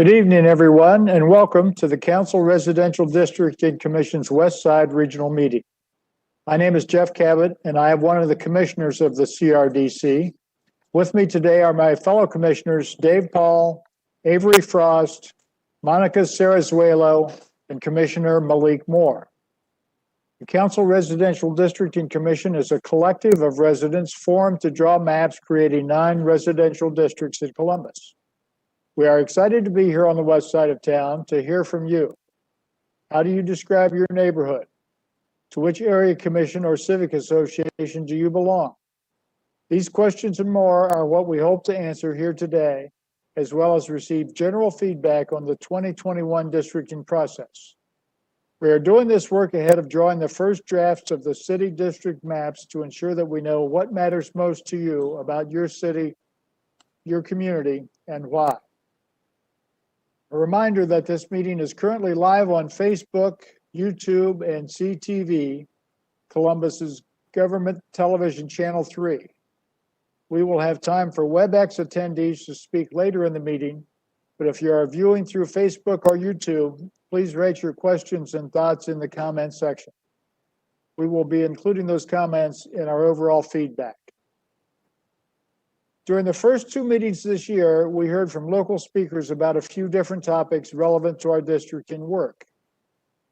Good evening, everyone, and welcome to the Council Residential District and Commission's West Side Regional Meeting. My name is Jeff Cabot, and I am one of the commissioners of the CRDC. With me today are my fellow commissioners, Dave Paul, Avery Frost, Monica Sarazuelo, and Commissioner Malik Moore. The Council Residential District and Commission is a collective of residents formed to draw maps creating 9 residential districts in Columbus. We are excited to be here on the west side of town to hear from you. How do you describe your neighborhood? To which area commission or civic association do you belong? These questions and more are what we hope to answer here today, as well as receive general feedback on the 2021 districting process. We are doing this work ahead of drawing the first drafts of the city district maps to ensure that we know what matters most to you about your city, your community, and why. A reminder that this meeting is currently live on Facebook, YouTube, and CTV, Columbus's government television channel 3. We will have time for WebEx attendees to speak later in the meeting, but if you are viewing through Facebook or YouTube, please write your questions and thoughts in the comment section. We will be including those comments in our overall feedback. During the first 2 meetings this year, we heard from local speakers about a few different topics relevant to our district and work.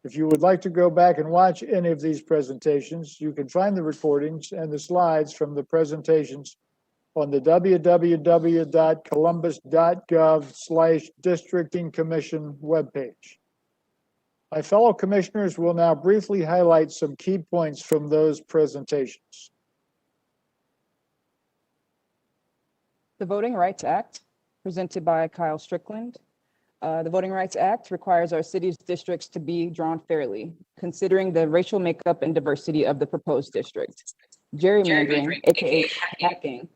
If you would like to go back and watch any of these presentations, you can find the recordings and the slides from the presentations on the www.columbus.gov/districtingcommission webpage. My fellow commissioners will now briefly highlight some key points from those presentations. The Voting Rights Act, presented by Kyle Strickland. The Voting Rights Act requires our city's districts to be drawn fairly, considering the racial makeup and diversity of the proposed district. Gerrymandering, aka hacking,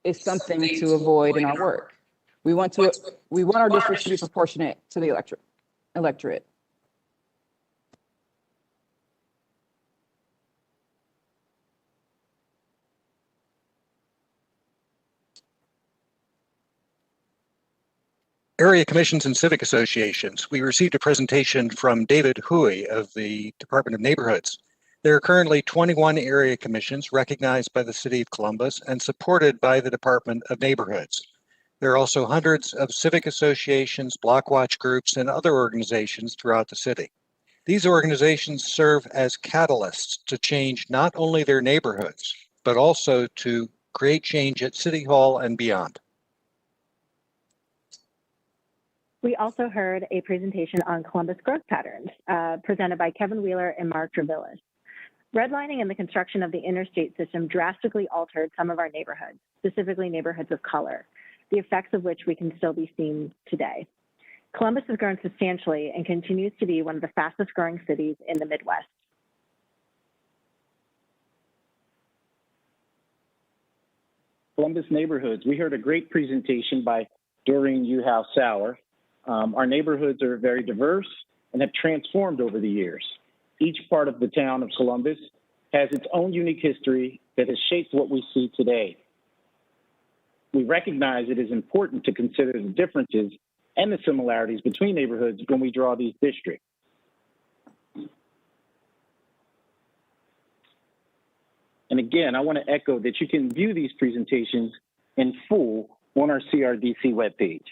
is something to avoid in our work. We want our districts to be proportionate to the electorate. Area commissions and civic associations. We received a presentation from David Huey of the Department of Neighborhoods. There are currently 21 area commissions recognized by the City of Columbus and supported by the Department of Neighborhoods. There are also hundreds of civic associations, block watch groups, and other organizations throughout the city. These organizations serve as catalysts to change not only their neighborhoods, but also to create change at City Hall and beyond. We also heard a presentation on Columbus growth patterns presented by Kevin Wheeler and Mark Dravilis. Redlining and the construction of the interstate system drastically altered some of our neighborhoods, specifically neighborhoods of color, the effects of which we can still be seen today. Columbus has grown substantially and continues to be one of the fastest growing cities in the Midwest. Columbus neighborhoods. We heard a great presentation by Doreen Uhouse-Sauer. Our neighborhoods are very diverse and have transformed over the years. Each part of the town of Columbus has its own unique history that has shaped what we see today. We recognize it is important to consider the differences and the similarities between neighborhoods when we draw these districts. And again, I want to echo that you can view these presentations in full on our CRDC webpage.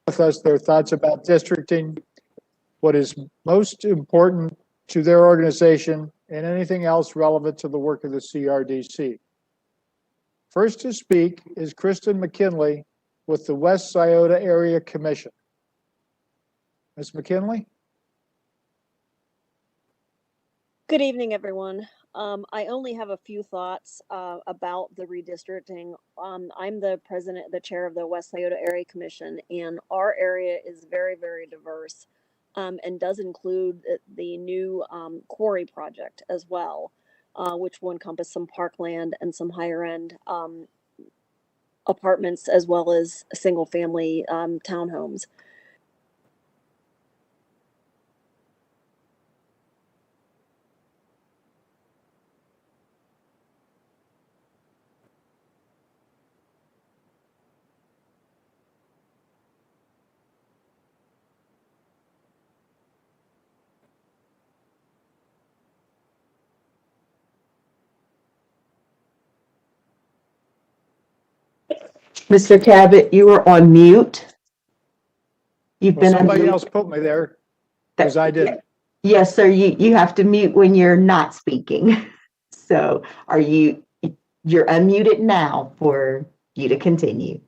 With us their thoughts about districting, what is most important to their organization, and anything else relevant to the work of the CRDC. First to speak is Kristin Mckinley with the West Iota Area Commission. Ms. Mckinley? Good evening, everyone. I only have a few thoughts about the redistricting. I'm the chair of the West Iota Area Commission, and our area is very, very diverse and does include the new quarry project as well, which will encompass some parkland and some higher end apartments as well as single family townhomes. Mr. Cabot, you were on mute. You've Well, been somebody unmuted. else put me there because I didn't. Yes, sir. You have to mute when you're not speaking. So you're unmuted now for you to continue.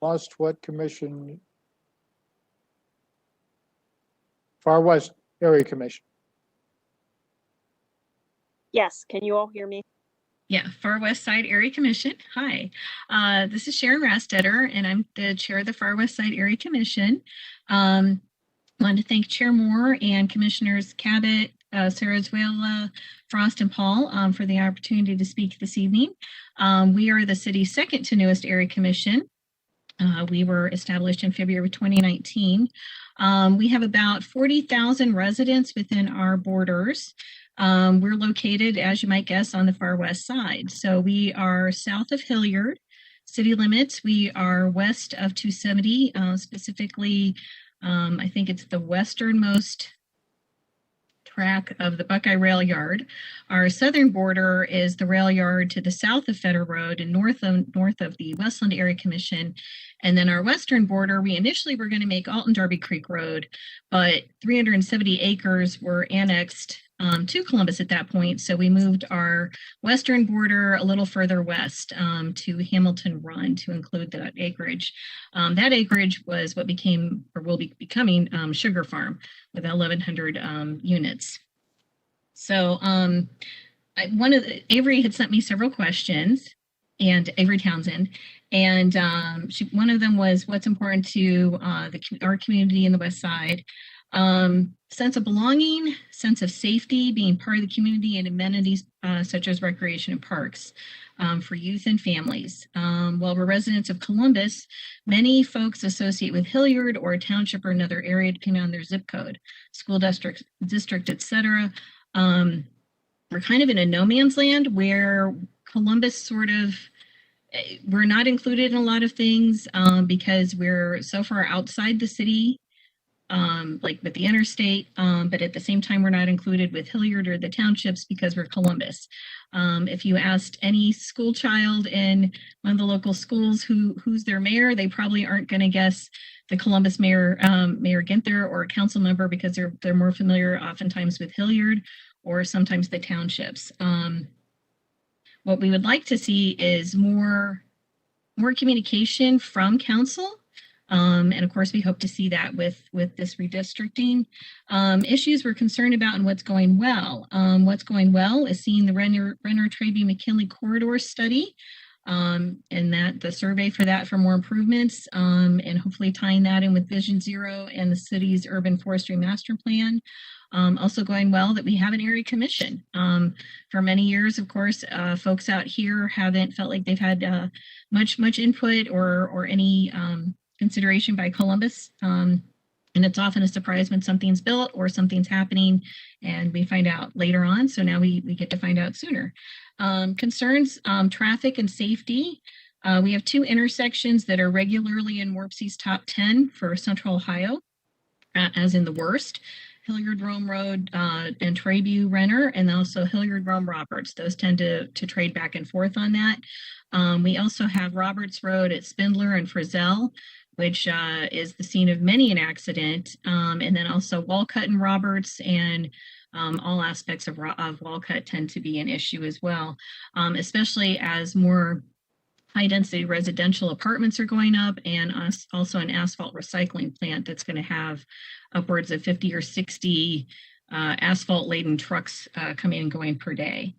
Lost what commission? Far West Area Commission. Yes, can you all hear me? Yeah, Far West Side Area Commission. Hi, this is Sharon Rastetter, and I'm the chair of the Far West Side Area Commission. I want to thank Chair Moore and Commissioners Cabot, Sarazuela, Frost, and Paul for the opportunity to speak this evening. We are the city's second to newest area commission. We were established in February of 2019. We have about 40,000 residents within our borders. We're located, as you might guess, on the far west side. So we are south of Hilliard city limits. We are west of 270, specifically, I think it's the westernmost track of the Buckeye Rail Yard. Our southern border is the rail yard to the south of Federal Road and north of the Westland Area Commission. And then our western border, we initially were going to make Alton Darby Creek Road, but 370 acres were annexed to Columbus at that point. So we moved our western border a little further west to Hamilton Run to include that acreage. That acreage was what became or will be becoming Sugar Farm with 1,100 units. So Avery had sent me several questions, and Avery Townsend, and one of them was what's important to our community in the West Side. Sense of belonging, sense of safety, being part of the community, and amenities such as recreation and parks for youth and families. While we're residents of Columbus, many folks associate with Hilliard or a township or another area depending on their zip code, school district, etc. We're kind of in a no man's land where Columbus we're not included in a lot of things because we're so far outside the city, like with the interstate, but at the same time, we're not included with Hilliard or the townships because we're Columbus. If you asked any school child in one of the local schools who's their mayor, they probably aren't going to guess the Columbus mayor, Mayor Ginther, or a council member because they're more familiar oftentimes with Hilliard or sometimes the townships. What we would like to see is more communication from council. And of course, we hope to see that with this redistricting. Issues we're concerned about and what's going well. What's going well is seeing the Renner-Traby Mckinley corridor study and that the survey for more improvements and hopefully tying that in with Vision Zero and the city's urban forestry master plan. Also going well that we have an area commission. For many years, of course, folks out here haven't felt like they've had much input or any consideration by Columbus. And it's often a surprise when something's built or something's happening and we find out later on. So now we get to find out sooner. Concerns, traffic and safety. We have two intersections that are regularly in WARPC's top 10 for Central Ohio, as in the worst. Hilliard Rome Road and Trabu Renner, and also Hilliard Rome Roberts. Those tend to trade back and forth on that. We also have Roberts Road at Spindler and Frizzell, which is the scene of many an accident. And then also Walcott and Roberts, and all aspects of Walcott tend to be an issue as well, especially as more high-density residential apartments are going up, and also an asphalt recycling plant that's going to have upwards of 50 or 60 asphalt-laden trucks coming and going per day.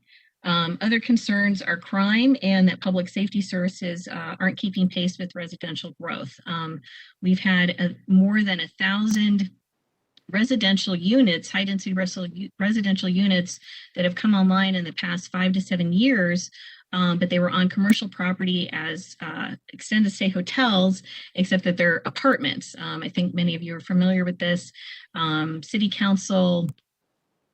Other concerns are crime and that public safety services aren't keeping pace with residential growth. We've had more than 1,000 residential units, high-density residential units that have come online in the past 5 to 7 years, but they were on commercial property as extended stay hotels, except that they're apartments. I think many of you are familiar with this. City Council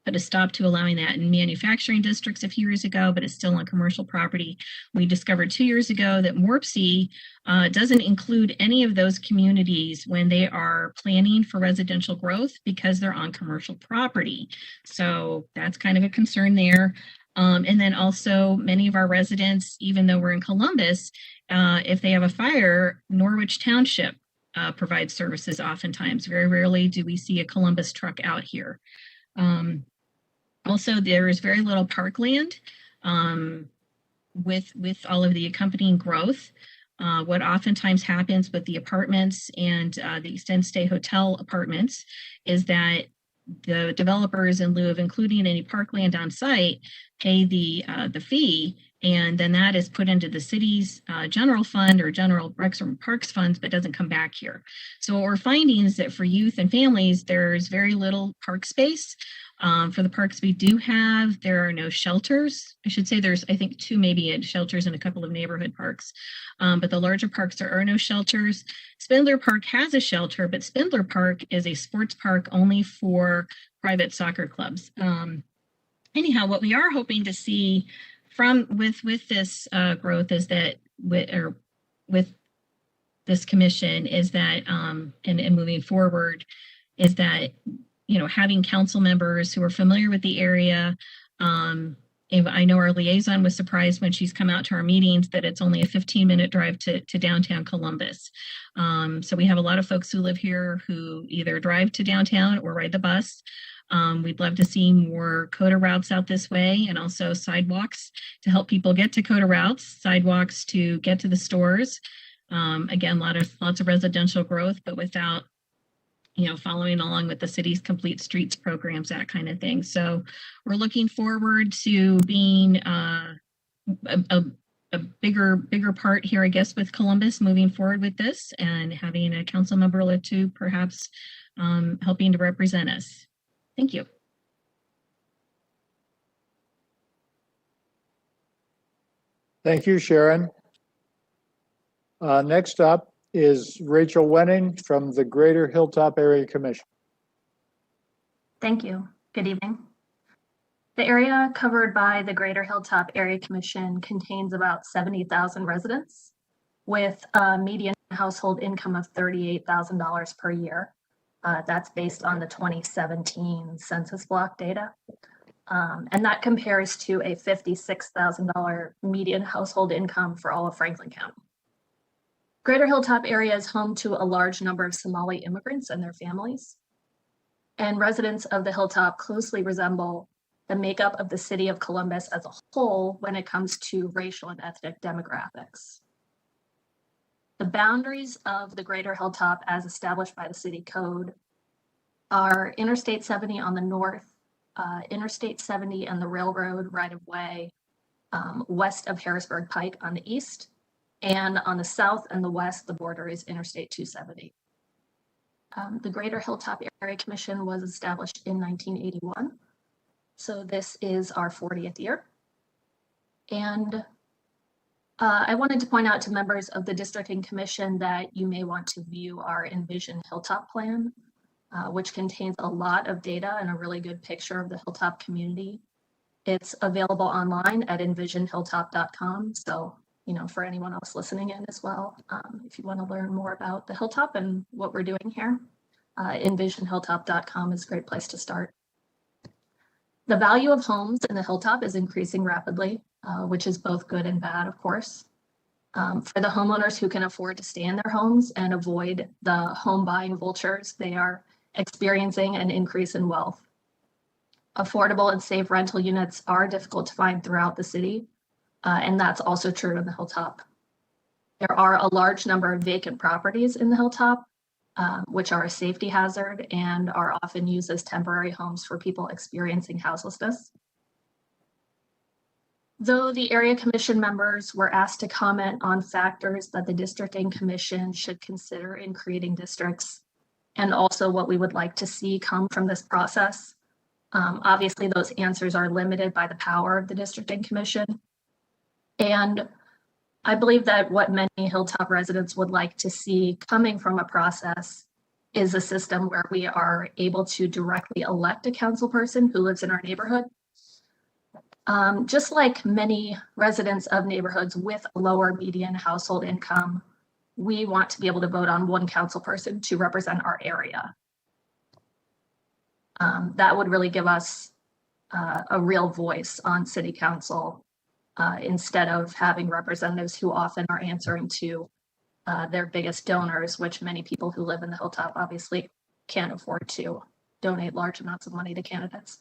put a stop to allowing that in manufacturing districts a few years ago, but it's still on commercial property. We discovered 2 years ago that MORPC doesn't include any of those communities when they are planning for residential growth because they're on commercial property. So that's kind of a concern there. And then also many of our residents, even though we're in Columbus, if they have a fire, Norwich Township provides services oftentimes. Very rarely do we see a Columbus truck out here. Also, there is very little parkland with all of the accompanying growth. What oftentimes happens with the apartments and the extended stay hotel apartments is that the developers, in lieu of including any parkland on site, pay the fee, and then that is put into the city's general fund or general Recs or Parks funds, but doesn't come back here. So what we're finding is that for youth and families, there's very little park space. For the parks we do have, there are no shelters. I should say there's, I think, 2 maybe shelters in a couple of neighborhood parks. But the larger parks, there are no shelters. Spindler Park has a shelter, but Spindler Park is a sports park only for private soccer clubs. Anyhow, what we are hoping to see with this growth is that with this commission is that and moving forward is that, you know, having council members who are familiar with the area. I know our liaison was surprised when she's come out to our meetings that it's only a 15-minute drive to downtown Columbus. So we have a lot of folks who live here who either drive to downtown or ride the bus. We'd love to see more CODA routes out this way, and also sidewalks to help people get to CODA routes, sidewalks to get to the stores. Again, lots of residential growth, but without, you know, following along with the city's complete streets programs, that kind of thing. So we're looking forward to being a bigger part here, I guess, with Columbus moving forward with this, and having a council member or two perhaps helping to represent us. Thank you. Thank you, Sharon. Next up is Rachel Wenning from the Greater Hilltop Area Commission. Thank you. Good evening. The area covered by the Greater Hilltop Area Commission contains about 70,000 residents with a median household income of $38,000 per year. That's based on the 2017 census block data. And that compares to a $56,000 median household income for all of Franklin County. Greater Hilltop area is home to a large number of Somali immigrants and their families. And residents of the Hilltop closely resemble the makeup of the city of Columbus as a whole when it comes to racial and ethnic demographics. The boundaries of the Greater Hilltop as established by the city code are Interstate 70 on the north, Interstate 70 and the railroad right-of-way west of Harrisburg Pike on the east, and on the south and the west, the border is Interstate 270. The Greater Hilltop Area Commission was established in 1981. So this is our 40th year. And I wanted to point out to members of the Districting Commission that you may want to view our Envision Hilltop plan, which contains a lot of data and a really good picture of the Hilltop community. It's available online at envisionhilltop.com. So, you know, for anyone else listening in as well, if you want to learn more about the Hilltop and what we're doing here, envisionhilltop.com is a great place to start. The value of homes in the Hilltop is increasing rapidly, which is both good and bad, of course. For the homeowners who can afford to stay in their homes and avoid the home buying vultures, they are experiencing an increase in wealth. Affordable and safe rental units are difficult to find throughout the city, and that's also true in the Hilltop. There are a large number of vacant properties in the Hilltop, which are a safety hazard and are often used as temporary homes for people experiencing houselessness. Though the area commission members were asked to comment on factors that the districting commission should consider in creating districts, and also what we would like to see come from this process, obviously those answers are limited by the power of the districting commission. And I believe that what many Hilltop residents would like to see coming from a process is a system where we are able to directly elect a council person who lives in our neighborhood. Just like many residents of neighborhoods with a lower median household income, we want to be able to vote on one council person to represent our area. That would really give us a real voice on city council instead of having representatives who often are answering to their biggest donors, which many people who live in the Hilltop obviously can't afford to donate large amounts of money to candidates.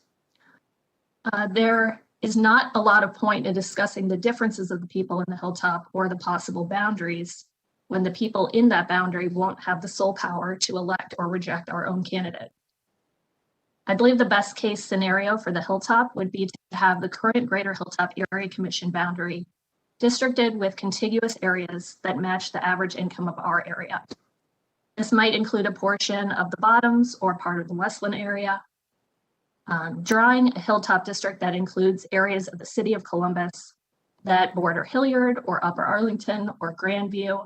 There is not a lot of point in discussing the differences of the people in the Hilltop or the possible boundaries when the people in that boundary won't have the sole power to elect or reject our own candidate. I believe the best case scenario for the Hilltop would be to have the current Greater Hilltop Area Commission boundary districted with contiguous areas that match the average income of our area. This might include a portion of the Bottoms or part of the Westland area. Drawing a Hilltop district that includes areas of the city of Columbus that border Hilliard or Upper Arlington or Grandview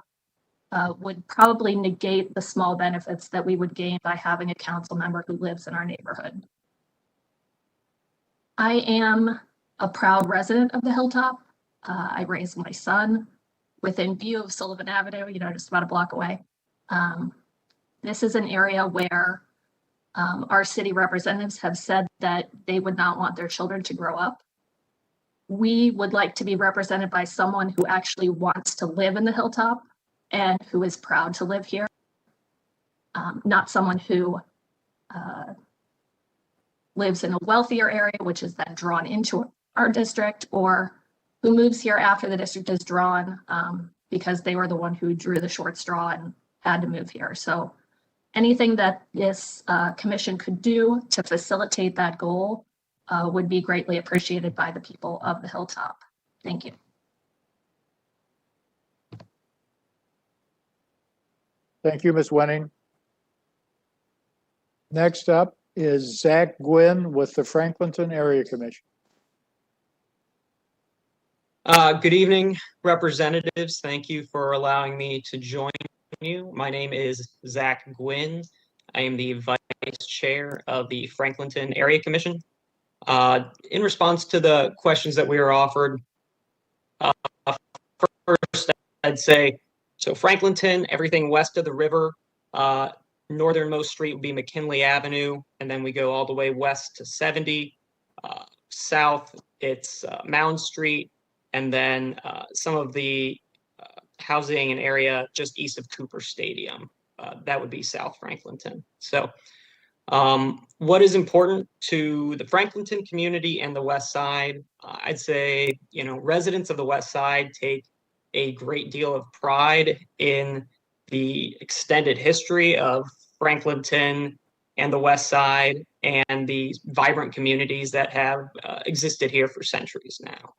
would probably negate the small benefits that we would gain by having a council member who lives in our neighborhood. I am a proud resident of the Hilltop. I raised my son within view of Sullivan Avenue, just about a block away. This is an area where our city representatives have said that they would not want their children to grow up. We would like to be represented by someone who actually wants to live in the Hilltop and who is proud to live here, not someone who lives in a wealthier area, which is then drawn into our district, or who moves here after the district is drawn because they were the one who drew the short straw and had to move here. So anything that this commission could do to facilitate that goal would be greatly appreciated by the people of the Hilltop. Thank you. Thank you, Ms. Wenning. Next up is Zach Gwynn with the Franklinton Area Commission. Good evening, representatives. Thank you for allowing me to join you. My name is Zach Gwynn. I am the Vice Chair of the Franklinton Area Commission. In response to the questions that we were offered, first I'd say, so Franklinton, everything west of the river, northernmost street would be McKinley Avenue, and then we go all the way west to 70. South, it's Mound Street, and then some of the housing and area just east of Cooper Stadium. That would be South Franklinton. So what is important to the Franklinton community and the West Side? I'd say, residents of the West Side take a great deal of pride in the extended history of Franklinton and the West Side and the vibrant communities that have existed here for centuries now.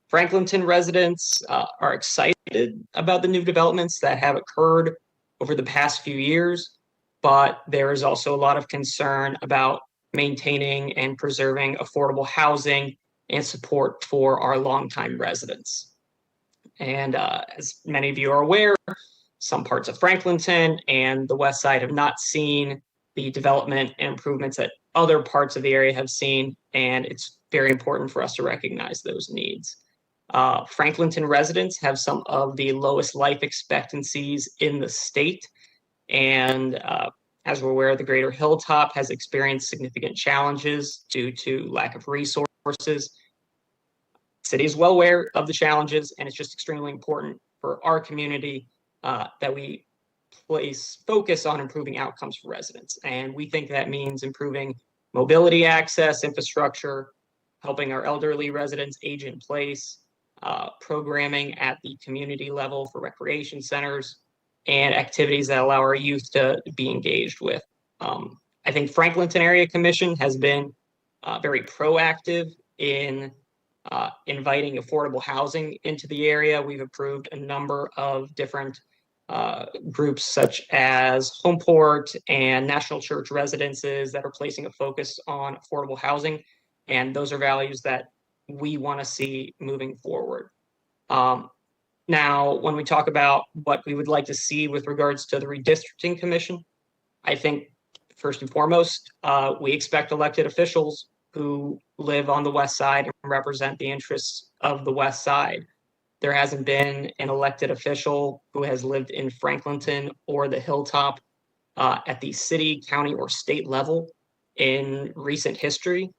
Franklinton residents are excited about the new developments that have occurred over the past few years, but there is also a lot of concern about maintaining and preserving affordable housing and support for our longtime residents. And as many of you are aware, some parts of Franklinton and the West Side have not seen the development and improvements that other parts of the area have seen, and it's very important for us to recognize those needs. Franklinton residents have some of the lowest life expectancies in the state, and as we're aware, the Greater Hilltop has experienced significant challenges due to lack of resources. The city is well aware of the challenges, and it's just extremely important for our community that we place focus on improving outcomes for residents. And we think that means improving mobility access, infrastructure, helping our elderly residents age in place, programming at the community level for recreation centers, and activities that allow our youth to be engaged with. I think Franklinton Area Commission has been very proactive in inviting affordable housing into the area. We've approved a number of different groups such as Homeport and National Church Residences that are placing a focus on affordable housing. And those are values that we want to see moving forward. Now, when we talk about what we would like to see with regards to the redistricting commission, I think first and foremost, we expect elected officials who live on the west side and represent the interests of the west side. There hasn't been an elected official who has lived in Franklinton or the Hilltop at the city, county, or state level in recent history.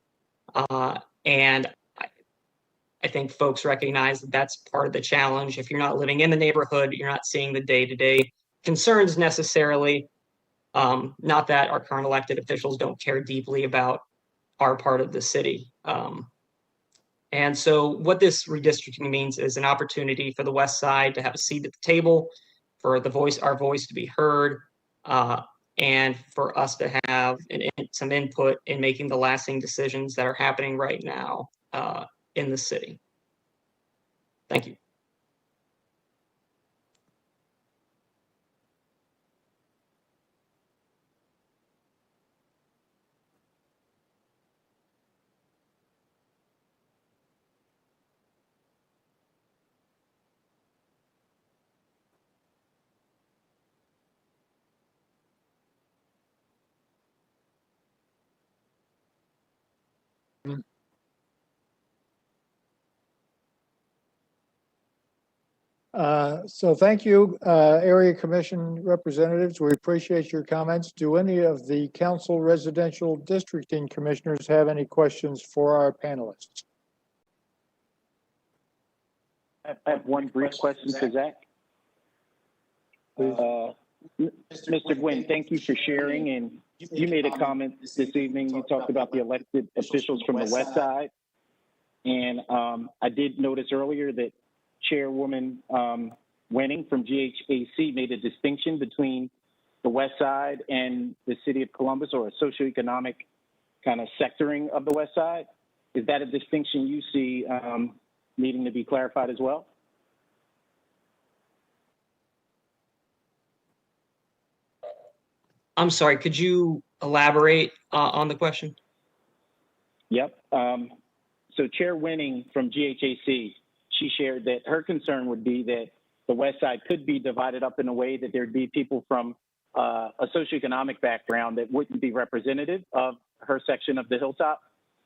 And I think folks recognize that that's part of the challenge. If you're not living in the neighborhood, you're not seeing the day-to-day concerns necessarily. Not that our current elected officials don't care deeply about our part of the city. And so what this redistricting means is an opportunity for the west side to have a seat at the table, for our voice to be heard, and for us to have some input in making the lasting decisions that are happening right now in the city. Thank you. So thank you, area commission representatives. We appreciate your comments. Do any of the council residential districting commissioners have any questions for our panelists? I have one brief question for Zach. Mr. Gwynn, thank you for sharing. And you made a comment this evening. You talked about the elected officials from the west side. And I did notice earlier that Chairwoman Wenning from GHAC made a distinction between the west side and the city of Columbus, or a socioeconomic kind of sectoring of the west side. Is that a distinction you see needing to be clarified as well? I'm sorry, could you elaborate on the question? Yep. So Chair Wenning from GHAC, she shared that her concern would be that the west side could be divided up in a way that there'd be people from a socioeconomic background that wouldn't be representative of her section of the Hilltop.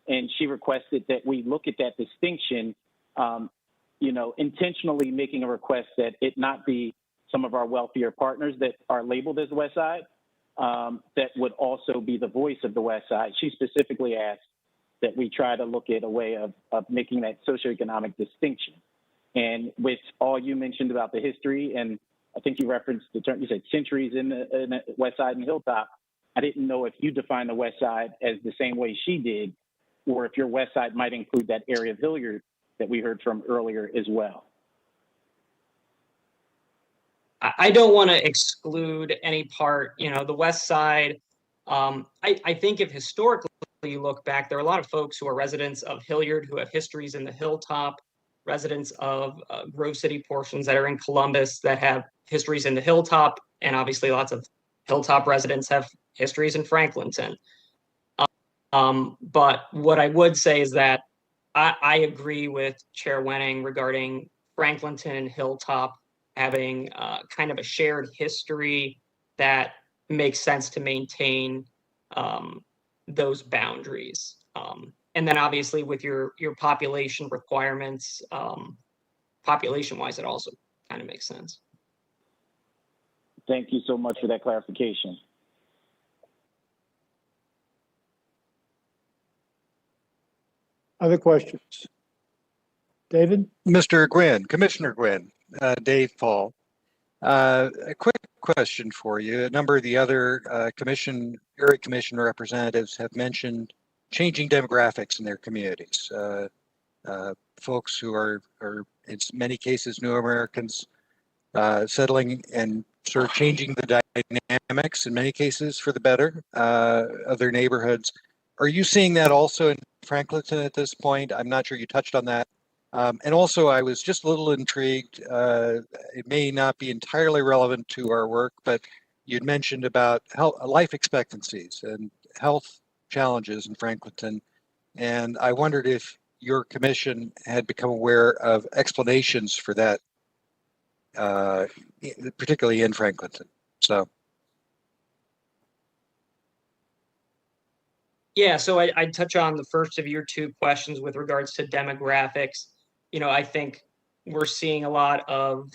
And she requested that we look at that distinction, intentionally making a request that it not be some of our wealthier partners that are labeled as the west side, that would also be the voice of the west side. She specifically asked that we try to look at a way of making that socioeconomic distinction. And with all you mentioned about the history, and I think you referenced the term, you said centuries in the west side and Hilltop. I didn't know if you define the west side as the same way she did, or if your west side might include that area of Hilliard that we heard from earlier as well. I don't want to exclude any part, the west side. I think if historically you look back, there are a lot of folks who are residents of Hilliard who have histories in the Hilltop, residents of Grove City portions that are in Columbus that have histories in the Hilltop, and obviously lots of Hilltop residents have histories in Franklinton. But what I would say is that I agree with Chair Wenning regarding Franklinton and Hilltop having kind of a shared history that makes sense to maintain those boundaries. And then obviously with your population requirements, population-wise, it also kind of makes sense. Thank you so much for that clarification. Other questions? David? Mr. Gwynn, Commissioner Gwynn, Dave Paul. A quick question for you. A number of the other area commission representatives have mentioned changing demographics in their communities. Folks who are in many cases new Americans settling and sort of changing the dynamics in many cases for the better of their neighborhoods. Are you seeing that also in Franklinton at this point? I'm not sure you touched on that. And also, I was just a little intrigued. It may not be entirely relevant to our work, but you'd mentioned about life expectancies and health challenges in Franklinton. And I wondered if your commission had become aware of explanations for that, particularly in Franklinton. So. Yeah, so I'd touch on the first of your two questions with regards to demographics. You know, I think we're seeing a lot of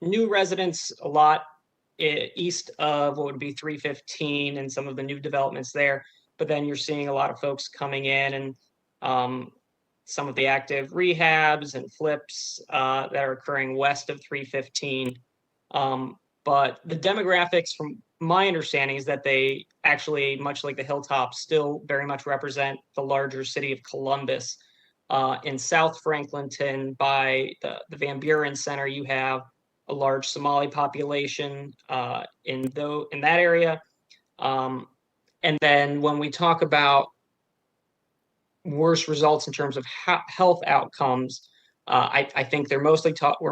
new residents, a lot east of what would be 315 and some of the new developments there. But then you're seeing a lot of folks coming in and some of the active rehabs and flips that are occurring west of 315. But the demographics, from my understanding, is that they actually, much like the Hilltops, still very much represent the larger city of Columbus. In South Franklinton, by the Van Buren Center, you have a large Somali population in that area. And then when we talk about worse results in terms of health outcomes, I think we're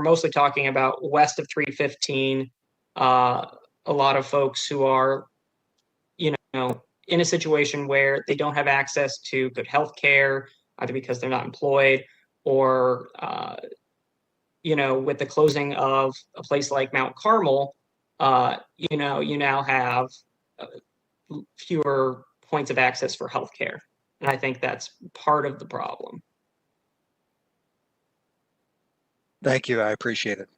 mostly talking about west of 315. A lot of folks who are, you know, in a situation where they don't have access to good health care, either because they're not employed or, you know, with the closing of a place like Mount Carmel, you know, you now have fewer points of access for health care. And I think that's part of the problem. Thank you. I appreciate it.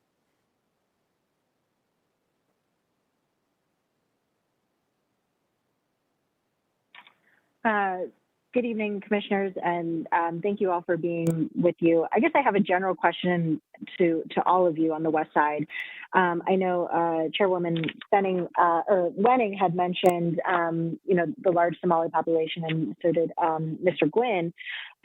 Good evening, commissioners, and thank you all for being with you. I guess I have a general question to all of you on the west side. I know Chairwoman Wenning had mentioned, you know, the large Somali population, and so did Mr. Gwynn.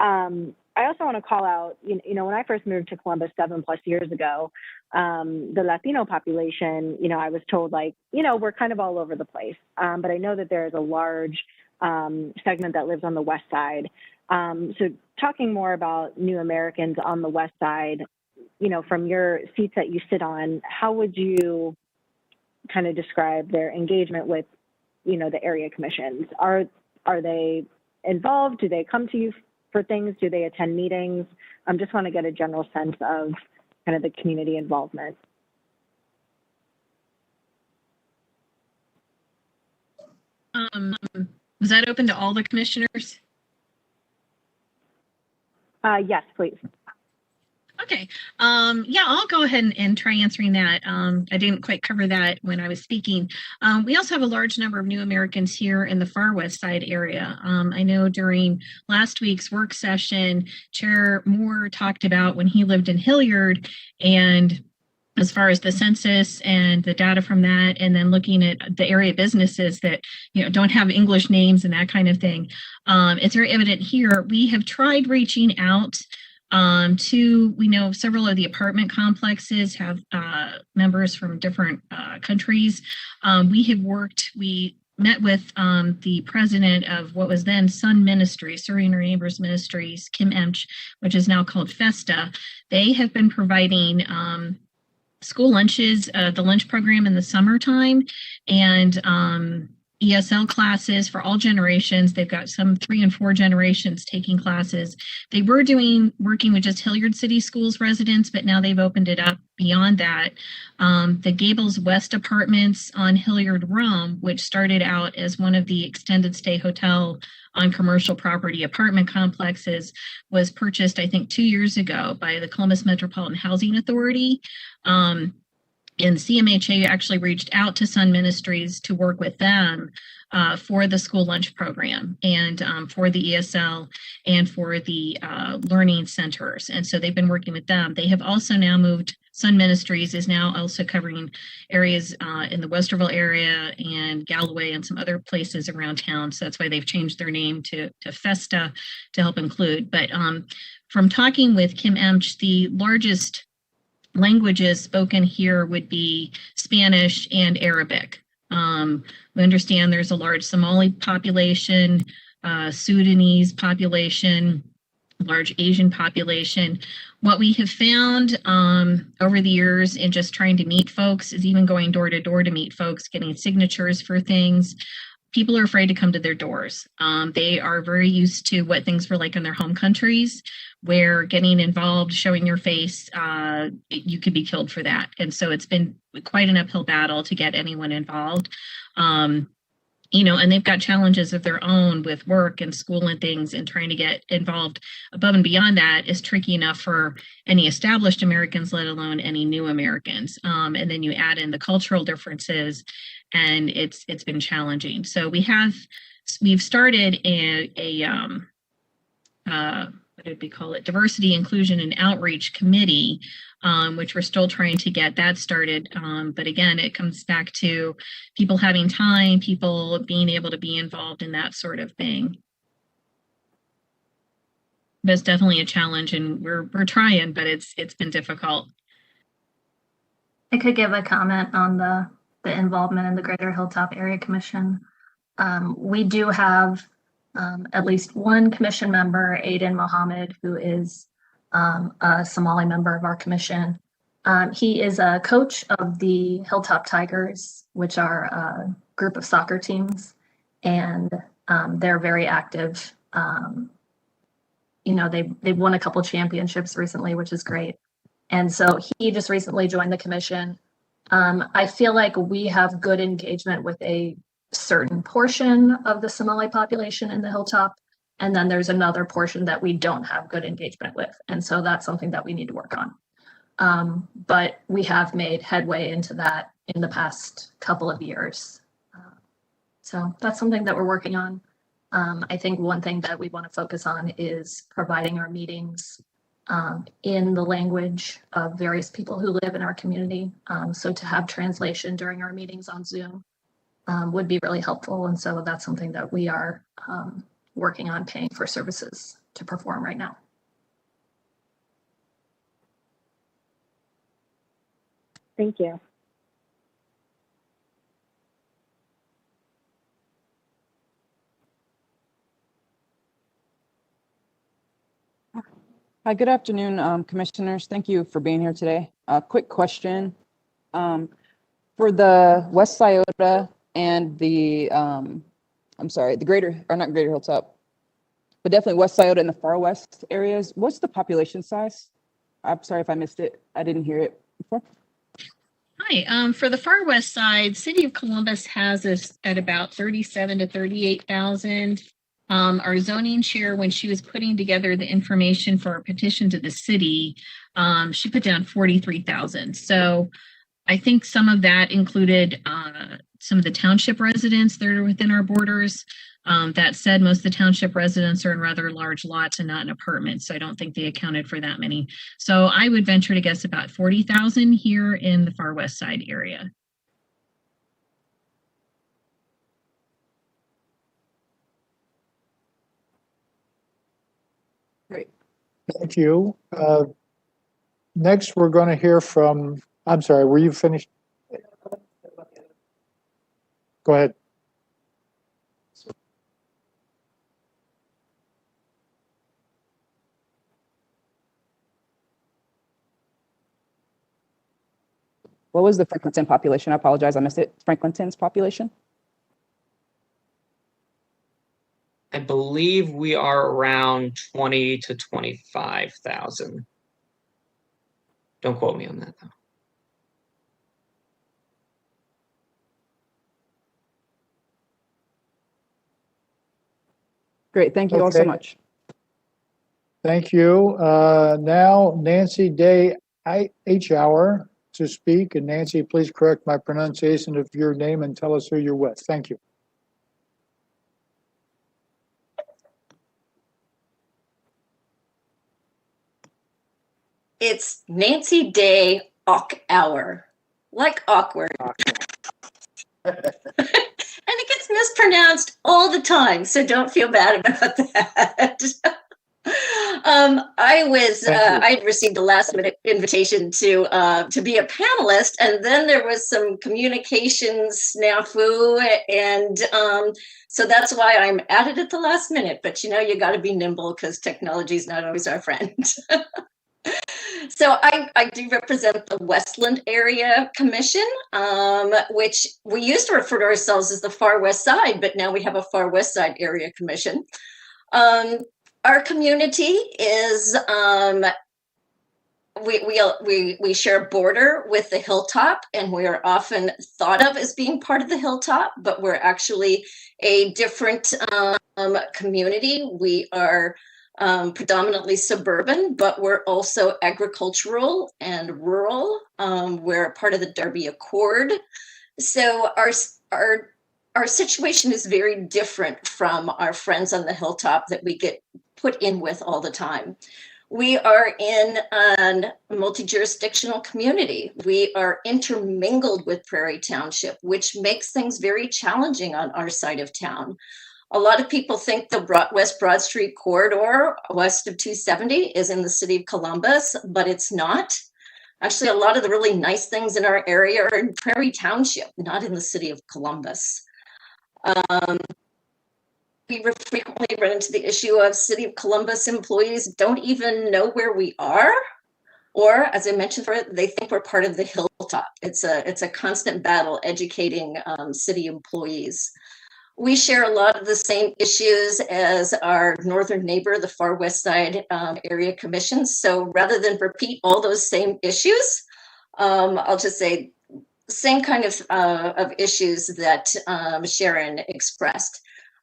I also want to call out, you know, when I first moved to Columbus 7+ years ago, the Latino population, you know, I was told, like, you know, we're kind of all over the place. But I know that there is a large segment that lives on the west side. So talking more about new Americans on the west side, you know, from your seats that you sit on, how would you kind of describe their engagement with, you know, the area commissions? Are they involved? Do they come to you for things? Do they attend meetings? I just want to get a general sense of kind of the community involvement. Was that open to all the commissioners? Yes, please. Okay. Yeah, I'll go ahead and try answering that. I didn't quite cover that when I was speaking. We also have a large number of new Americans here in the far west side area. I know during last week's work session, Chair Moore talked about when he lived in Hilliard, and as far as the census and the data from that, and then looking at the area businesses that, you know, don't have English names and that kind of thing. It's very evident here. We have tried reaching out we know several of the apartment complexes have members from different countries. We met with the president of what was then Sun Ministries, Serving Our Neighbors Ministries, Kim Emch, which is now called Festa. They have been providing school lunches, the lunch program in the summertime, and ESL classes for all generations. They've got some 3 and 4 generations taking classes. They were working with just Hilliard City Schools residents, but now they've opened it up beyond that. The Gables West Apartments on Hilliard Rome, which started out as one of the extended stay hotel on commercial property apartment complexes, was purchased, I think, 2 years ago by the Columbus Metropolitan Housing Authority. And CMHA actually reached out to Sun Ministries to work with them for the school lunch program and for the ESL and for the learning centers. And so they've been working with them. They have also now moved, Sun Ministries is now also covering areas in the Westerville area and Galloway and some other places around town. So that's why they've changed their name to Festa to help include. But from talking with Kim Emch, the largest languages spoken here would be Spanish and Arabic. We understand there's a large Somali population. Sudanese population, large Asian population. What we have found over the years in just trying to meet folks is even going door to door to meet folks, getting signatures for things. People are afraid to come to their doors. They are very used to what things were like in their home countries, where getting involved, showing your face, you could be killed for that. And so it's been quite an uphill battle to get anyone involved. You know, and they've got challenges of their own with work and school and things, and trying to get involved above and beyond that is tricky enough for any established Americans, let alone any new Americans. And then you add in the cultural differences, and it's been challenging. So we've started what did we call it? Diversity, Inclusion, and Outreach Committee, which we're still trying to get that started. But again, it comes back to people having time, people being able to be involved in that sort of thing. But it's definitely a challenge, and we're trying, but it's been difficult. I could give a comment on the involvement in the Greater Hilltop Area Commission. We do have at least one commission member, Aiden Mohammed, who is a Somali member of our commission. He is a coach of the Hilltop Tigers, which are a group of soccer teams, and they're very active. You know, they've won a couple championships recently, which is great. And so he just recently joined the commission. I feel like we have good engagement with a certain portion of the Somali population in the Hilltop, and then there's another portion that we don't have good engagement with, and so that's something that we need to work on. But we have made headway into that in the past couple of years, so that's something that we're working on. I think one thing that we want to focus on is providing our meetings in the language of various people who live in our community, so to have translation during our meetings on Zoom would be really helpful. And so that's something that we are working on paying for services to perform right now. Thank you. Hi, good afternoon, commissioners. Thank you for being here today. A quick question. For the West Iota and the, the greater, or not Greater Hilltop, but definitely West Iota and the far west areas, what's the population size? I'm sorry if I missed it. I didn't hear it before. Hi, for the far west side, City of Columbus has us at about 37 to 38,000. Our zoning chair, when she was putting together the information for our petition to the city, she put down 43,000. So I think some of that included some of the township residents that are within our borders. That said, most of the township residents are in rather large lots and not in apartments, so I don't think they accounted for that many. So I would venture to guess about 40,000 here in the far west side area. Great. Thank you. Next, we're going to hear from, I'm sorry, were you finished? Go ahead. What was the Franklinton population? I apologize, I missed it. Franklinton's population? I believe we are around 20 to 25,000. Don't quote me on that though. Great, thank you all so Okay. much. Thank you. Now Nancy Day H-Hour to speak. And Nancy, please correct my pronunciation of your name and tell us who you're with. Thank you. It's Nancy Day Hour, like awkward. And it gets mispronounced all the time, so don't feel bad about that. I received a last minute invitation to be a panelist, and then there was some communication snafu, and so that's why I'm added at the last minute. But you know, you got to be nimble because technology is not always our friend. So I do represent the Westland Area Commission, which we used to refer to ourselves as the Far West Side, but now we have a Far West Side Area Commission. Our community is, we share a border with the Hilltop, and we are often thought of as being part of the Hilltop, but we're actually a different community. We are predominantly suburban, but we're also agricultural and rural. We're part of the Derby Accord. So our situation is very different from our friends on the Hilltop that we get put in with all the time. We are in a multi-jurisdictional community. We are intermingled with Prairie Township, which makes things very challenging on our side of town. A lot of people think the West Broad Street corridor west of 270 is in the city of Columbus, but it's not. Actually, a lot of the really nice things in our area are in Prairie Township, not in the city of Columbus. We frequently run into the issue of City of Columbus employees don't even know where we are, or as I mentioned, they think we're part of the Hilltop. It's a constant battle educating city employees. We share a lot of the same issues as our northern neighbor, the Far West Side Area Commission. So rather than repeat all those same issues, I'll just say same kind of issues that Sharon expressed.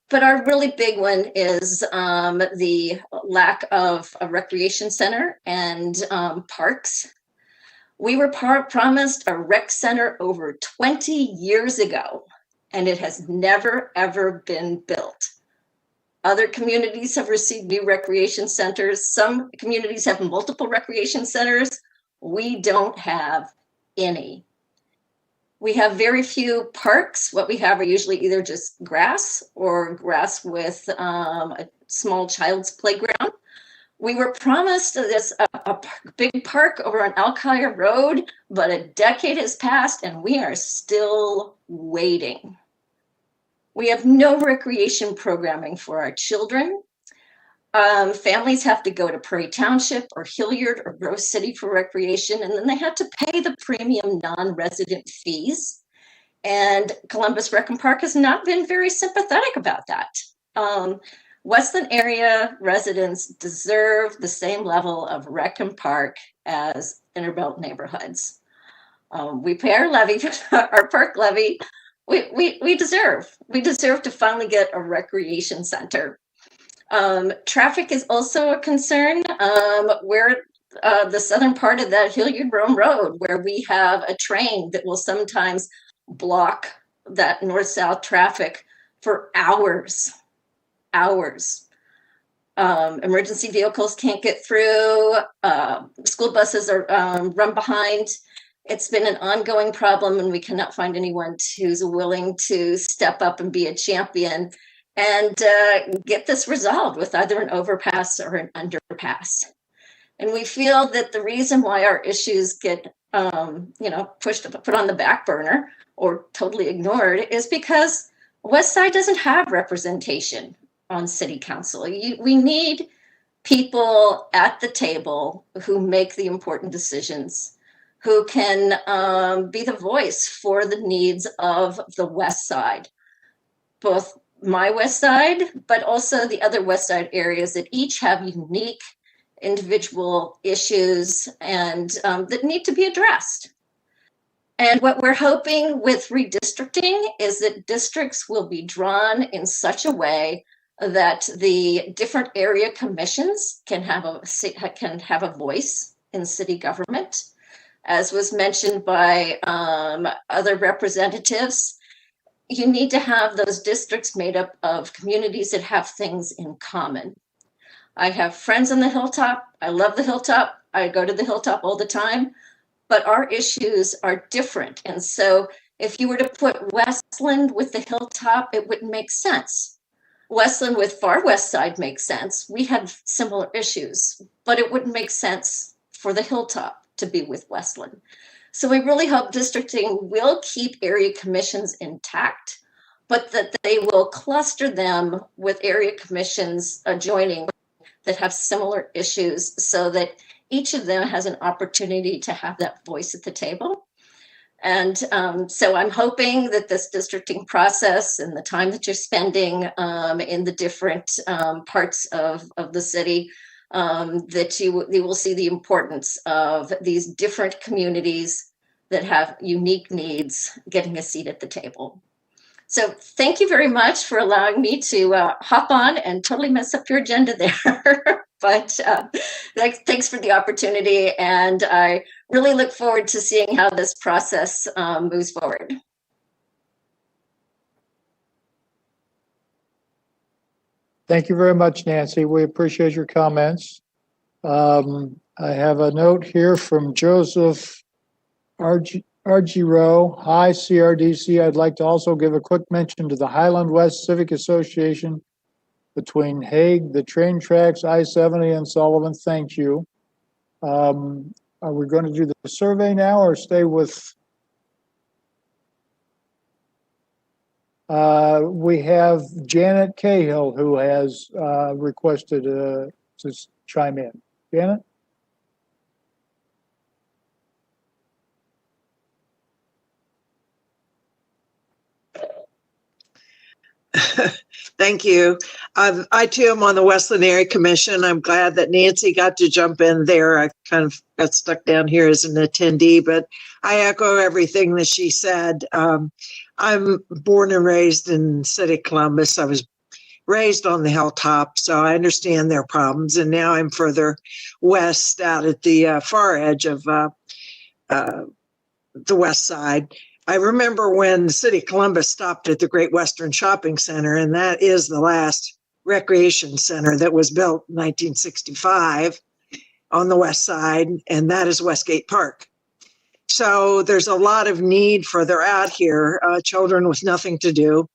But our really big one is the lack of a recreation center and parks. We were promised a rec center over 20 years ago, and it has never, ever been built. Other communities have received new recreation centers. Some communities have multiple recreation centers. We don't have any. We have very few parks. What we have are usually either just grass or grass with a small child's playground. We were promised a big park over on Alkire Road, but a decade has passed and we are still waiting. We have no recreation programming for our children. Families have to go to Prairie Township or Hilliard or Grove City for recreation, and then they have to pay the premium non-resident fees. And Columbus Rec and Park has not been very sympathetic about that. Westland area residents deserve the same level of rec and park as Innerbelt neighborhoods. We pay our levy, our park levy. We deserve to finally get a recreation center. Traffic is also a concern. We're the southern part of that Hilliard Rome Road, where we have a train that will sometimes block that north-south traffic for hours. Emergency vehicles can't get through. School buses are run behind. It's been an ongoing problem, and we cannot find anyone who's willing to step up and be a champion and get this resolved with either an overpass or an underpass. And we feel that the reason why our issues get put on the back burner or totally ignored is because West Side doesn't have representation on city council. We need people at the table who make the important decisions, who can be the voice for the needs of the West Side, both my West Side, but also the other West Side areas that each have unique individual issues and that need to be addressed. And what we're hoping with redistricting is that districts will be drawn in such a way that the different area commissions can have a voice in city government. As was mentioned by other representatives, you need to have those districts made up of communities that have things in common. I have friends on the Hilltop. I love the Hilltop. I go to the Hilltop all the time, but our issues are different. And so if you were to put Westland with the Hilltop, it wouldn't make sense. Westland with Far West Side makes sense. We have similar issues, but it wouldn't make sense for the Hilltop to be with Westland. So we really hope districting will keep area commissions intact, but that they will cluster them with area commissions adjoining that have similar issues so that each of them has an opportunity to have that voice at the table. And so I'm hoping that this districting process and the time that you're spending in the different parts of the city, that you will see the importance of these different communities that have unique needs getting a seat at the table. So thank you very much for allowing me to hop on and totally mess up your agenda there. But thanks for the opportunity. And I really look forward to seeing how this process moves forward. Thank you very much, Nancy. We appreciate your comments. I have a note here from Joseph Argiro. Hi, CRDC. I'd like to also give a quick mention to the Highland West Civic Association between Hague, the train tracks, I-70, and Sullivan. Thank you. Are we going to do the survey now or stay with? We have Janet Cahill who has requested to chime in. Janet? Thank you. I too am on the Westland Area Commission. I'm glad that Nancy got to jump in there. I kind of got stuck down here as an attendee, but I echo everything that she said. I'm born and raised in the city of Columbus. I was raised on the hilltop, so I understand their problems. And now I'm further west out at the far edge of the west side. I remember when the city of Columbus stopped at the Great Western Shopping Center, and that is the last recreation center that was built in 1965 on the west side, and that is Westgate Park. So there's a lot of need further out here, children with nothing to do,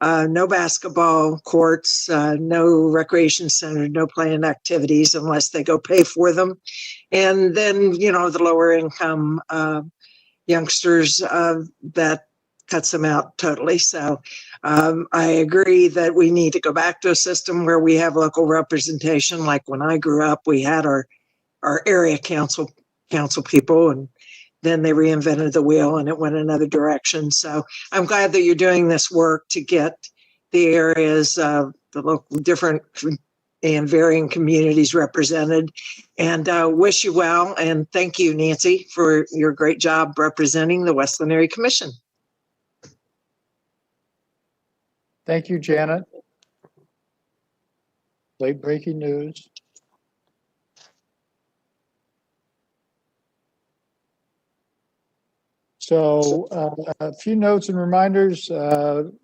no basketball courts, no recreation center, no planned activities unless they go pay for them. And then, you know, the lower income youngsters, that cuts them out totally. So I agree that we need to go back to a system where we have local representation. Like when I grew up, we had our area council people, and then they reinvented the wheel and it went another direction. So I'm glad that you're doing this work to get the areas, the local different and varying communities represented, and wish you well. And thank you, Nancy, for your great job representing the Westland Area Commission. Thank you, Janet. Late breaking news. So a few notes and reminders on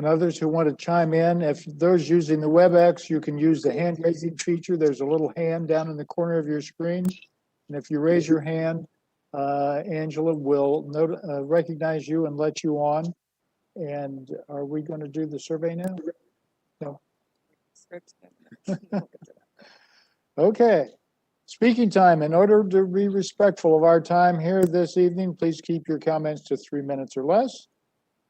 others who want to chime in. If those using the WebEx, you can use the hand raising feature. There's a little hand down in the corner of your screen. And if you raise your hand, Angela will recognize you and let you on. And are we going to do the survey now? No. Okay. Speaking time. In order to be respectful of our time here this evening, please keep your comments to 3 minutes or less.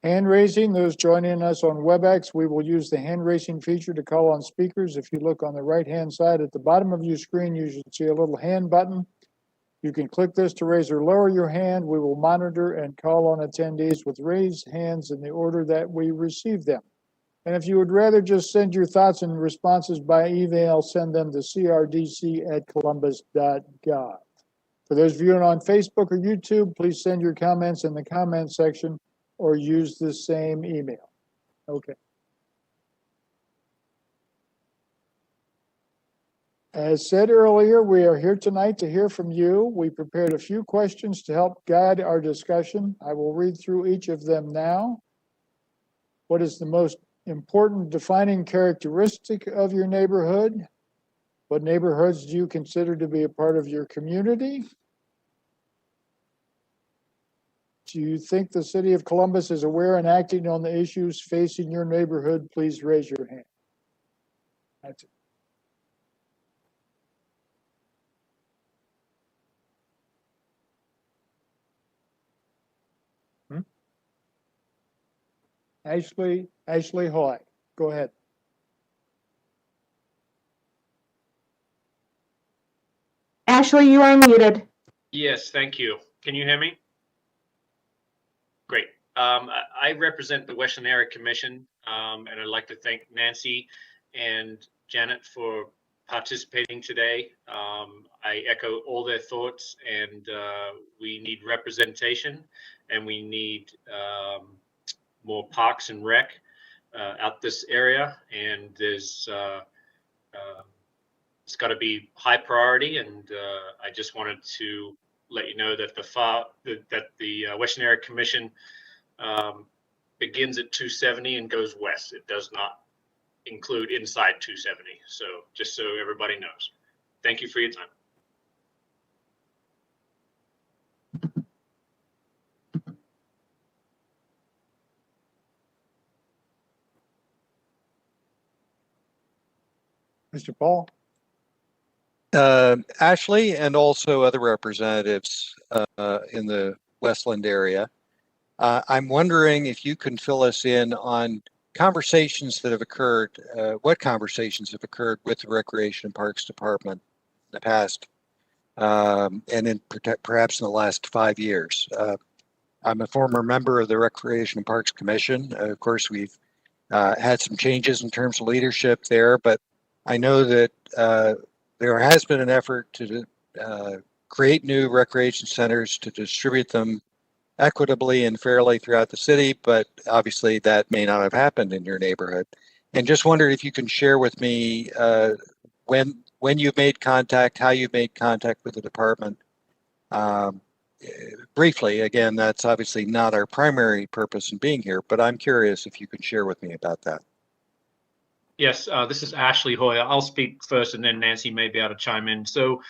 Hand raising, those joining us on WebEx, we will use the hand raising feature to call on speakers. If you look on the right-hand side at the bottom of your screen, you should see a little hand button. You can click this to raise or lower your hand. We will monitor and call on attendees with raised hands in the order that we receive them. And if you would rather just send your thoughts and responses by email, send them to crdc@columbus.gov. For those viewing on Facebook or YouTube, please send your comments in the comment section or use the same email. Okay. As said earlier, we are here tonight to hear from you. We prepared a few questions to help guide our discussion. I will read through each of them now. What is the most important defining characteristic of your neighborhood? What neighborhoods do you consider to be a part of your community? Do you think the city of Columbus is aware and acting on the issues facing your neighborhood? Please raise your hand. That's it. Ashley Hoy, go ahead. Ashley, you are muted. Yes, thank you. Can you hear me? Great. I represent the Western Area Commission, and I'd like to thank Nancy and Janet for participating today. I echo all their thoughts, and we need representation, and we need more parks and rec out this area, and there's it's got to be high priority, and I just wanted to let you know that the Western Area Commission begins at 270 and goes west. It does not include inside 270. So just so everybody knows. Thank you for your time. Mr. Paul? Ashley and also other representatives in the Westland area. I'm wondering if you can fill us in on conversations that have occurred, what conversations have occurred with the Recreation and Parks Department in the past, and in perhaps in the last 5 years. I'm a former member of the Recreation and Parks Commission. Of course, we've had some changes in terms of leadership there, but I know that there has been an effort to create new recreation centers, to distribute them equitably and fairly throughout the city, but obviously that may not have happened in your neighborhood. And just wondered if you can share with me when you've made contact, how you've made contact with the department. Briefly, again, that's obviously not our primary purpose in being here, but I'm curious if you could share with me about that. Yes, this is Ashley Hoy. I'll speak first, and then Nancy may be able to chime in. So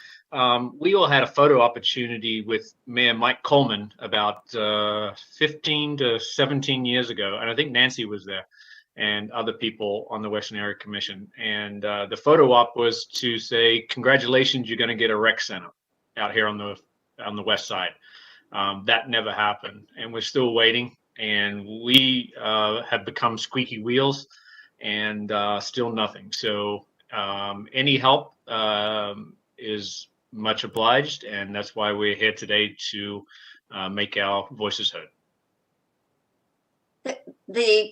we all had a photo opportunity with Mayor Mike Coleman about 15 to 17 years ago, and I think Nancy was there and other people on the Western Area Commission. And the photo op was to say, congratulations, you're going to get a rec center out here on the west side. That never happened, and we're still waiting. And we have become squeaky wheels, and still nothing. So any help is much obliged, and that's why we're here today to make our voices heard.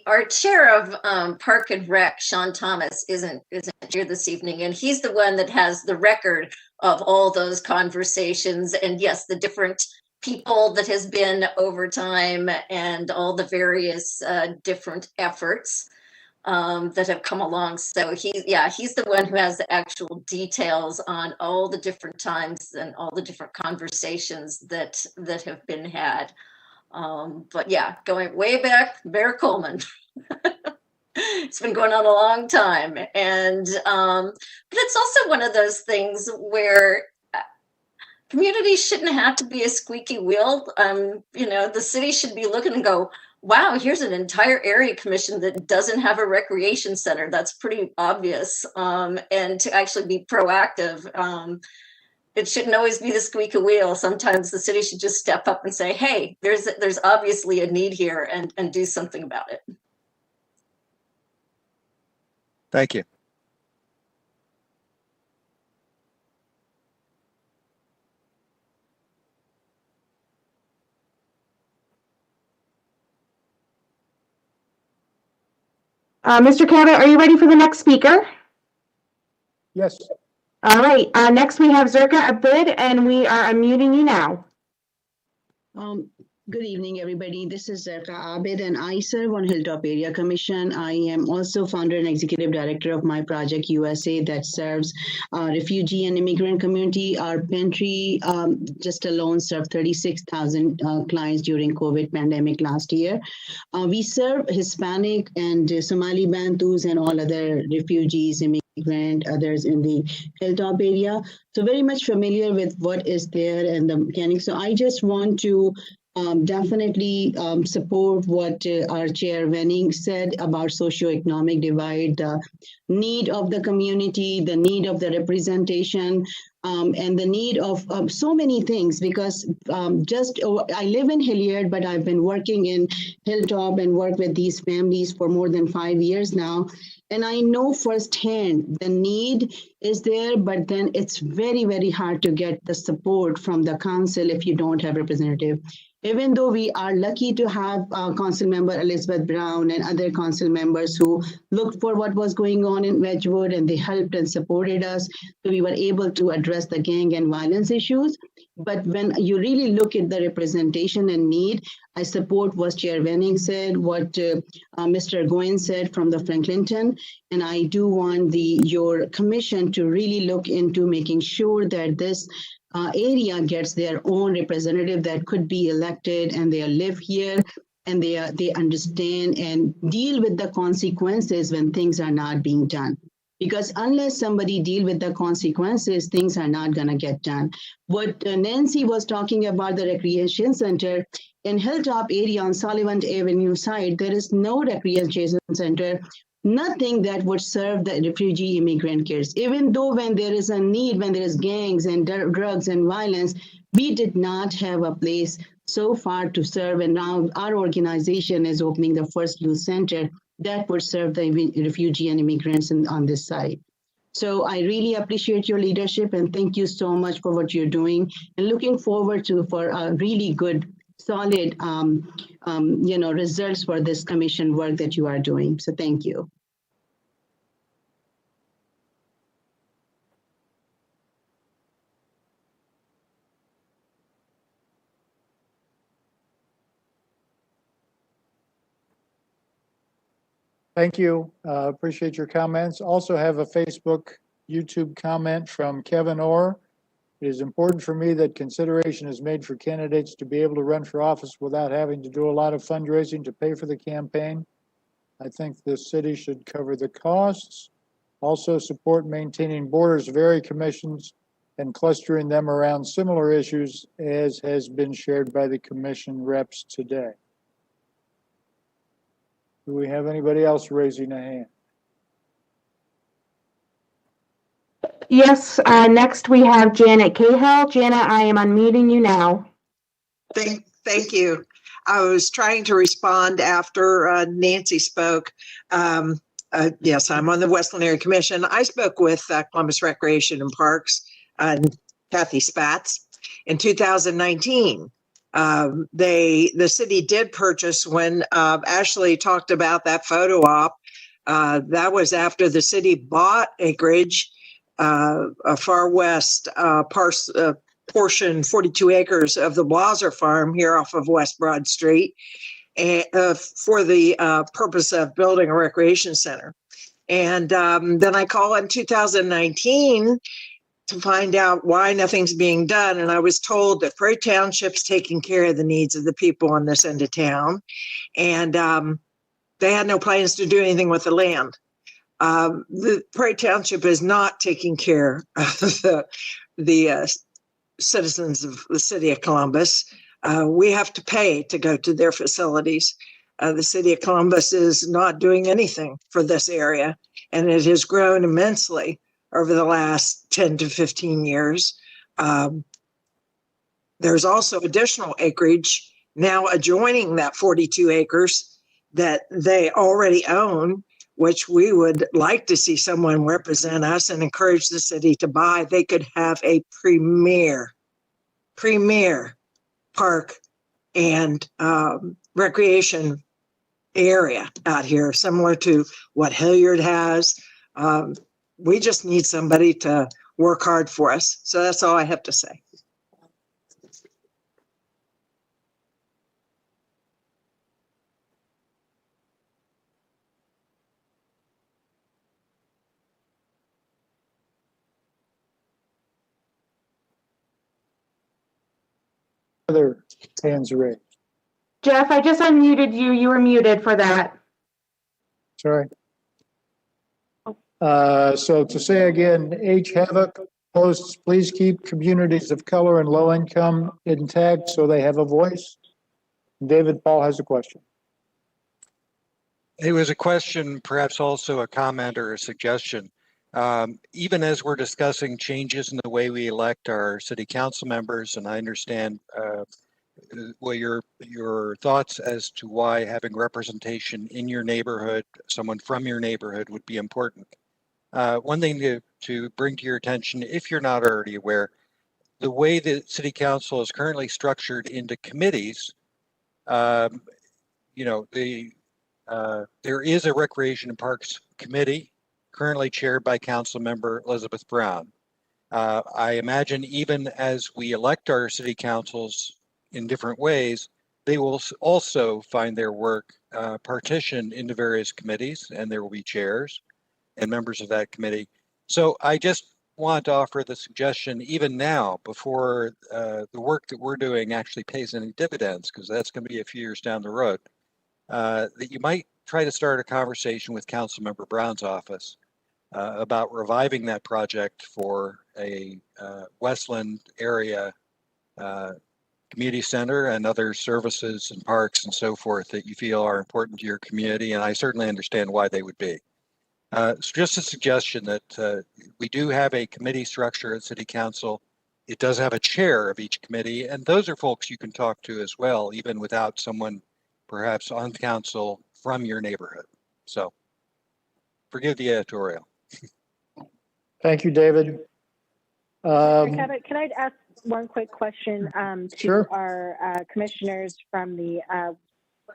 Our chair of Park and Rec, Sean Thomas, isn't here this evening, and he's the one that has the record of all those conversations, and yes, the different people that has been over time, and all the various different efforts that have come along. So he's the one who has the actual details on all the different times and all the different conversations that have been had. But yeah, going way back, Mayor Coleman. It's been going on a long time, and but it's also one of those things where communities shouldn't have to be a squeaky wheel. The city should be looking and go, wow, here's an entire area commission that doesn't have a recreation center. That's pretty obvious. And to actually be proactive, it shouldn't always be the squeaky wheel. Sometimes the city should just step up and say, hey, there's obviously a need here, and do something about it. Thank you. Mr. Cabot, are you ready for the next speaker? Yes. All right. Next we have Zerka Abid, and we are unmuting you now. Good evening, everybody. This is Zerka Abid, and I serve on Hilltop Area Commission. I am also founder and executive director of My Project USA that serves refugee and immigrant community. Our pantry just alone served 36,000 clients during COVID pandemic last year. We serve Hispanic and Somali Bantus and all other refugees, immigrant, others in the Hilltop area. So very much familiar with what is there and the mechanics. So I just want to Definitely support what our chair Wenning said about socioeconomic divide, the need of the community, the need of the representation, and the need of so many things. Because I live in Hilliard, but I've been working in Hilltop and work with these families for more than 5 years now. And I know firsthand the need is there, but then it's very, very hard to get the support from the council if you don't have representative. Even though we are lucky to have Councilmember Elizabeth Brown and other council members who looked for what was going on in Wedgwood and they helped and supported us, so we were able to address the gang and violence issues. But when you really look at the representation and need, I support what Chair Wenning said, what Mr. Goin said from the Franklinton, and I do want your commission to really look into making sure that this area gets their own representative that could be elected, and they live here and they understand and deal with the consequences when things are not being done. Because unless somebody deal with the consequences, things are not going to get done. What Nancy was talking about, the recreation center in Hilltop area on Sullivan Avenue side, there is no recreation center, nothing that would serve the refugee immigrant kids. Even though when there is a need, when there is gangs and drugs and violence, we did not have a place so far to serve. And now our organization is opening the first youth center that would serve the refugee and immigrants on this side. So I really appreciate your leadership and thank you so much for what you're doing, and looking forward for a really good, solid, results for this commission work that you are doing. So thank you. Thank you. Appreciate your comments. Also have a Facebook, YouTube comment from Kevin Orr. It is important for me that consideration is made for candidates to be able to run for office without having to do a lot of fundraising to pay for the campaign. I think the city should cover the costs. Also support maintaining borders of area commissions and clustering them around similar issues as has been shared by the commission reps today. Do we have anybody else raising a hand? Yes, next we have Janet Cahill. Janet, I am unmuting you now. Thank you. I was trying to respond after Nancy spoke. Yes, I'm on the Westland Area Commission. I spoke with Columbus Recreation and Parks and Kathy Spatz in 2019. The city did purchase when Ashley talked about that photo op. That was after the city bought acreage, a far west portion, 42 acres of the Blaser Farm here off of West Broad Street, and for the purpose of building a recreation center. And then I called in 2019 to find out why nothing's being done. And I was told that Prairie Township's taking care of the needs of the people on this end of town. And they had no plans to do anything with the land. The Prairie Township is not taking care of the citizens of the city of Columbus. We have to pay to go to their facilities. The city of Columbus is not doing anything for this area, and it has grown immensely over the last 10 to 15 years. There's also additional acreage now adjoining that 42 acres that they already own, which we would like to see someone represent us and encourage the city to buy. They could have a premier park and recreation area out here, similar to what Hilliard has. We just need somebody to work hard for us. So that's all I have to say. Other hands raised. Jeff, I just unmuted you. You were muted for that. Sorry. So to say again, H. Havoc posts, please keep communities of color and low income intact so they have a voice. David Paul has a question. It was a question, perhaps also a comment or a suggestion. Even as we're discussing changes in the way we elect our city council members, and I understand what your thoughts as to why having representation in your neighborhood, someone from your neighborhood, would be important. One thing to bring to your attention, if you're not already aware, the way the city council is currently structured into committees, you know, there is a Recreation and Parks Committee currently chaired by Councilmember Elizabeth Brown. I imagine even as we elect our city councils in different ways, they will also find their work partitioned into various committees, and there will be chairs and members of that committee. So I just want to offer the suggestion, even now, before the work that we're doing actually pays any dividends, because that's going to be a few years down the road, that you might try to start a conversation with Councilmember Brown's office about reviving that project for a Westland area community center and other services and parks and so forth that you feel are important to your community. And I certainly understand why they would be. So just a suggestion that we do have a committee structure at City Council. It does have a chair of each committee, and those are folks you can talk to as well, even without someone perhaps on council from your neighborhood. So forgive the editorial. Thank you, David. Kevin, can I ask one quick question to Sure. our commissioners from the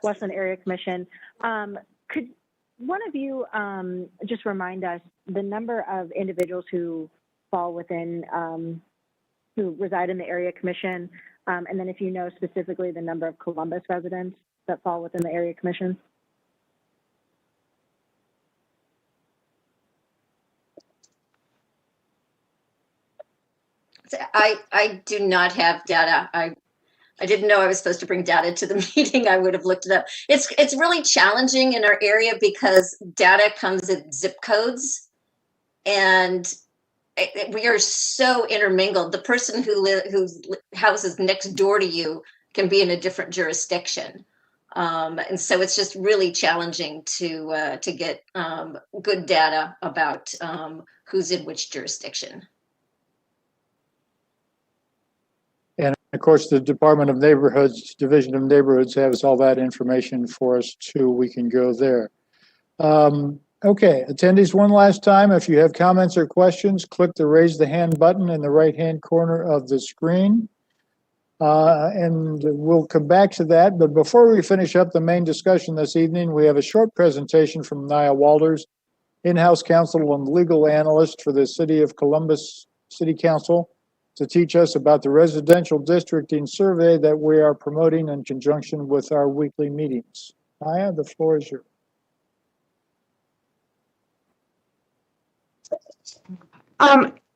Westland Area Commission? Could one of you just remind us the number of individuals who fall within, who reside in the Area Commission, and then if you know specifically the number of Columbus residents that fall within the Area Commission? I do not have data. I didn't know I was supposed to bring data to the meeting. I would have looked it up. It's really challenging in our area because data comes in zip codes, and we are so intermingled. The person whose house is next door to you can be in a different jurisdiction, and so it's just really challenging to get good data about who's in which jurisdiction. And of course, the Department of Neighborhoods, Division of Neighborhoods has all that information for us too. We can go there. Okay, attendees, one last time, if you have comments or questions, click the raise the hand button in the right-hand corner of the screen. And we'll come back to that. But before we finish up the main discussion this evening, we have a short presentation from Nia Walters, in-house counsel and legal analyst for the City of Columbus City Council, to teach us about the residential districting survey that we are promoting in conjunction with our weekly meetings. Nia, the floor is yours.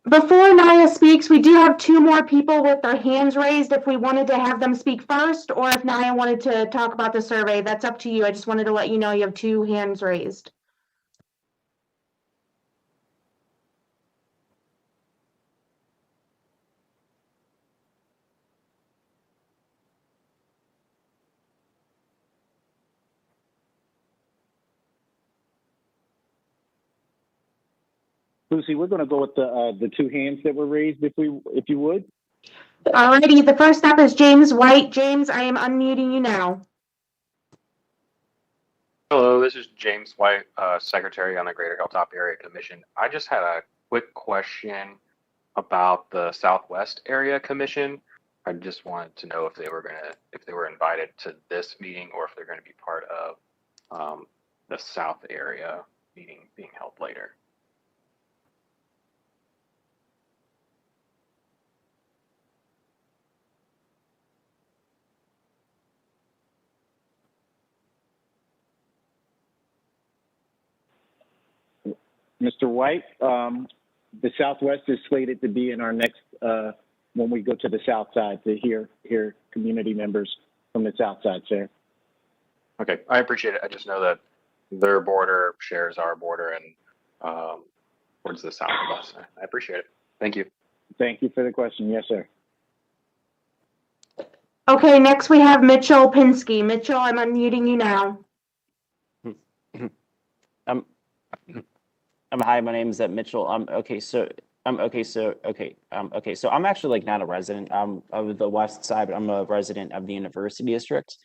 Before Naya speaks, we do have two more people with their hands raised if we wanted to have them speak first, or if Naya wanted to talk about the survey. That's up to you. I just wanted to let you know you have two hands raised. Lucy, we're going to go with the two hands that were raised, if you would. Alrighty, the first up is James White. James, I am unmuting you now. Hello, this is James White, Secretary on the Greater Hilltop Area Commission. I just had a quick question about the Southwest Area Commission. I just wanted to know if they were invited to this meeting or if they're going to be part of the South Area meeting being held later. Mr. White, the Southwest is slated to be in our next, when we go to the South Side to hear community members from the South Side, sir. Okay, I appreciate it. I just know that their border shares our border and towards the south of us. I appreciate it. Thank you. Thank you for the question. Yes, sir. Okay, next we have Mitchell Pinsky. Mitchell, I'm unmuting you now. Hi, my name is Mitchell. So I'm actually like not a resident of the West Side, but I'm a resident of the University District.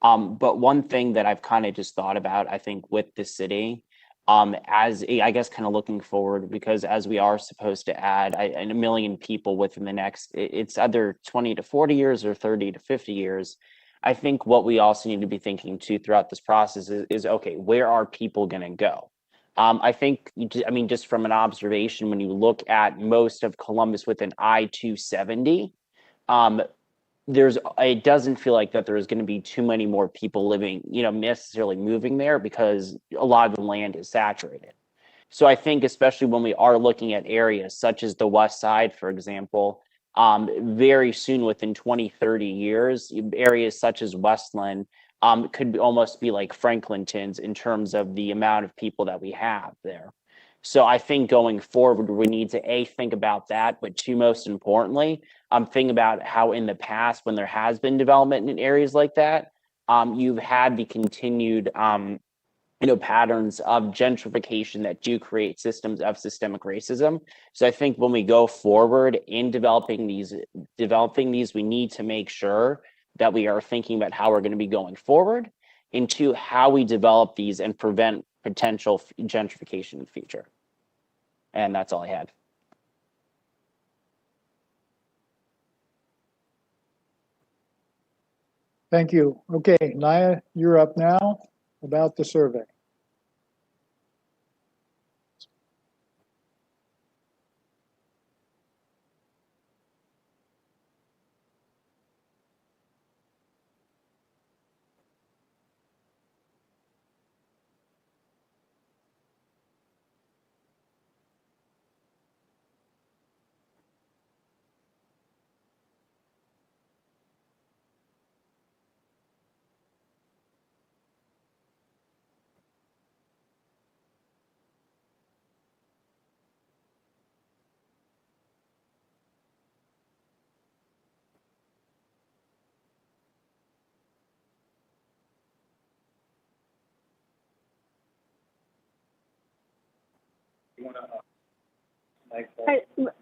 But one thing that I've kind of just thought about, I think, with the city, as I guess kind of looking forward, because as we are supposed to add a million people within the next, it's either 20 to 40 years or 30 to 50 years. I think what we also need to be thinking too throughout this process is okay, where are people going to go? I think, I mean, just from an observation, when you look at most of Columbus within I-270, it doesn't feel like that there's going to be too many more people living, necessarily moving there because a lot of the land is saturated. So I think especially when we are looking at areas such as the West Side, for example, very soon within 20, 30 years, areas such as Westland could almost be like Franklinton's in terms of the amount of people that we have there. So I think going forward, we need to think about that, but two, most importantly, think about how in the past, when there has been development in areas like that, you've had the continued patterns of gentrification that do create systems of systemic racism. So I think when we go forward in developing these, we need to make sure that we are thinking about how we're going to be going forward into how we develop these and prevent potential gentrification in the future. And that's all I had. Thank you. Okay, Naya, you're up now about the survey.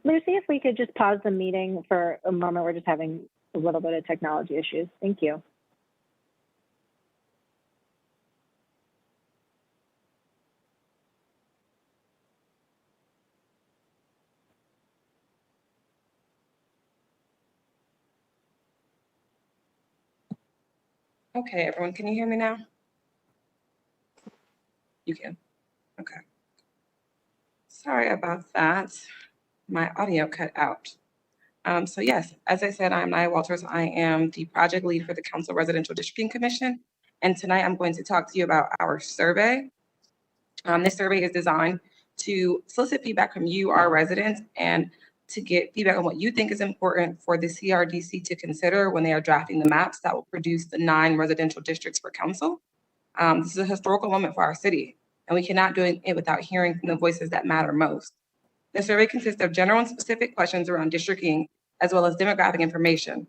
Lucy, if we could just pause the meeting for a moment. We're just having a little bit of technology issues. Thank you. Okay, everyone, can you hear me now? You can. Okay. Sorry about that. My audio cut out. So yes, as I said, I'm Nia Walters. I am the project lead for the Council Residential Districting Commission. And tonight I'm going to talk to you about our survey. This survey is designed to solicit feedback from you, our residents, and to get feedback on what you think is important for the CRDC to consider when they are drafting the maps that will produce the 9 residential districts for council. This is a historical moment for our city, and we cannot do it without hearing from the voices that matter most. The survey consists of general and specific questions around districting, as well as demographic information.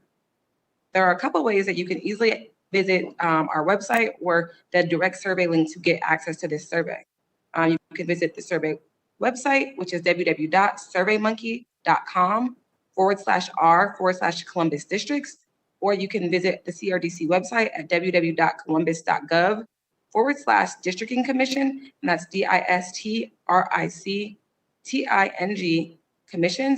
There are a couple ways that you can easily visit our website or the direct survey link to get access to this survey. You can visit the survey website, which is www.surveymonkey.com/r/Columbus districts, or you can visit the CRDC website at www.columbus.gov/districting commission, and that's DISTRICTING commission, COMMISSION.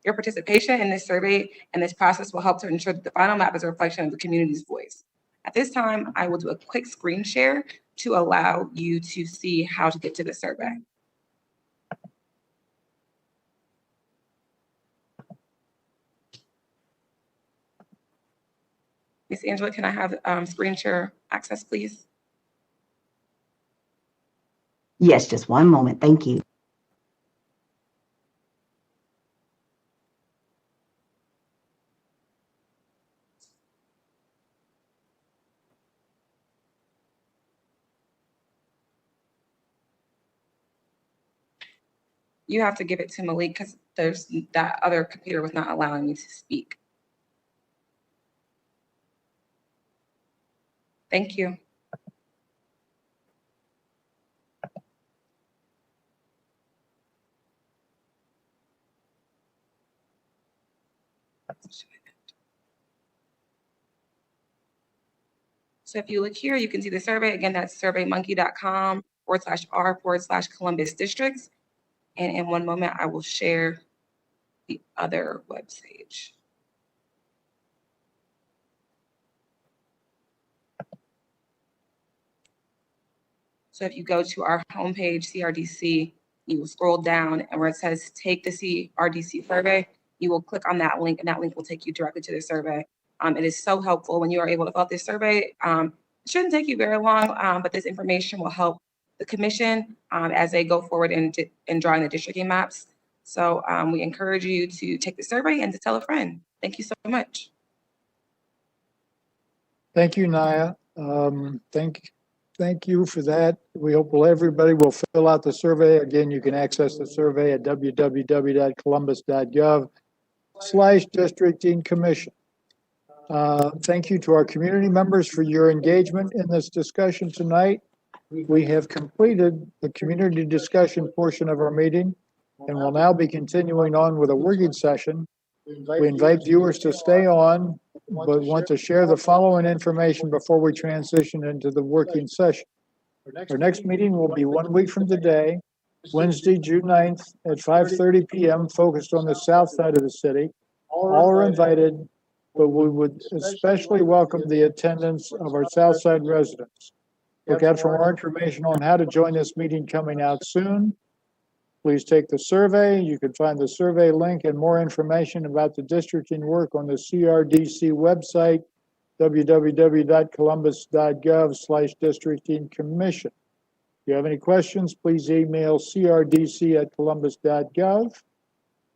Your participation in this survey and this process will help to ensure that the final map is a reflection of the community's voice. At this time, I will do a quick screen share to allow you to see how to get to the survey. Miss Angela, can I have screen share access, please? Yes, just one moment. Thank you. you have to give it to Malik because that other computer was not allowing me to speak. Thank you. So if you look here, you can see the survey. Again, that's surveymonkey.com/r/Columbus districts. And in one moment, I will share the other web page. So if you go to our homepage, CRDC, you will scroll down and where it says take the CRDC survey, you will click on that link and that link will take you directly to the survey. It is so helpful when you are able to fill out this survey. It shouldn't take you very long, but this information will help the commission as they go forward in drawing the districting maps. So we encourage you to take the survey and to tell a friend. Thank you so much. Thank you, Naya. Thank you for that. We hope everybody will fill out the survey. Again, you can access the survey at www.columbus.gov/districting-commission. Thank you to our community members for your engagement in this discussion tonight. We have completed the community discussion portion of our meeting and will now be continuing on with a working session. We invite viewers to stay on, but want to share the following information before we transition into the working session. Our next meeting will be 1 week from today, Wednesday, June 9th at 5:30 p.m., focused on the south side of the city. All are invited, but we would especially welcome the attendance of our south side residents. Look out for more information on how to join this meeting coming out soon. Please take the survey. You can find the survey link and more information about the districting work on the CRDC website, www.columbus.gov/districting-commission. If you have any questions, please email crdc@columbus.gov.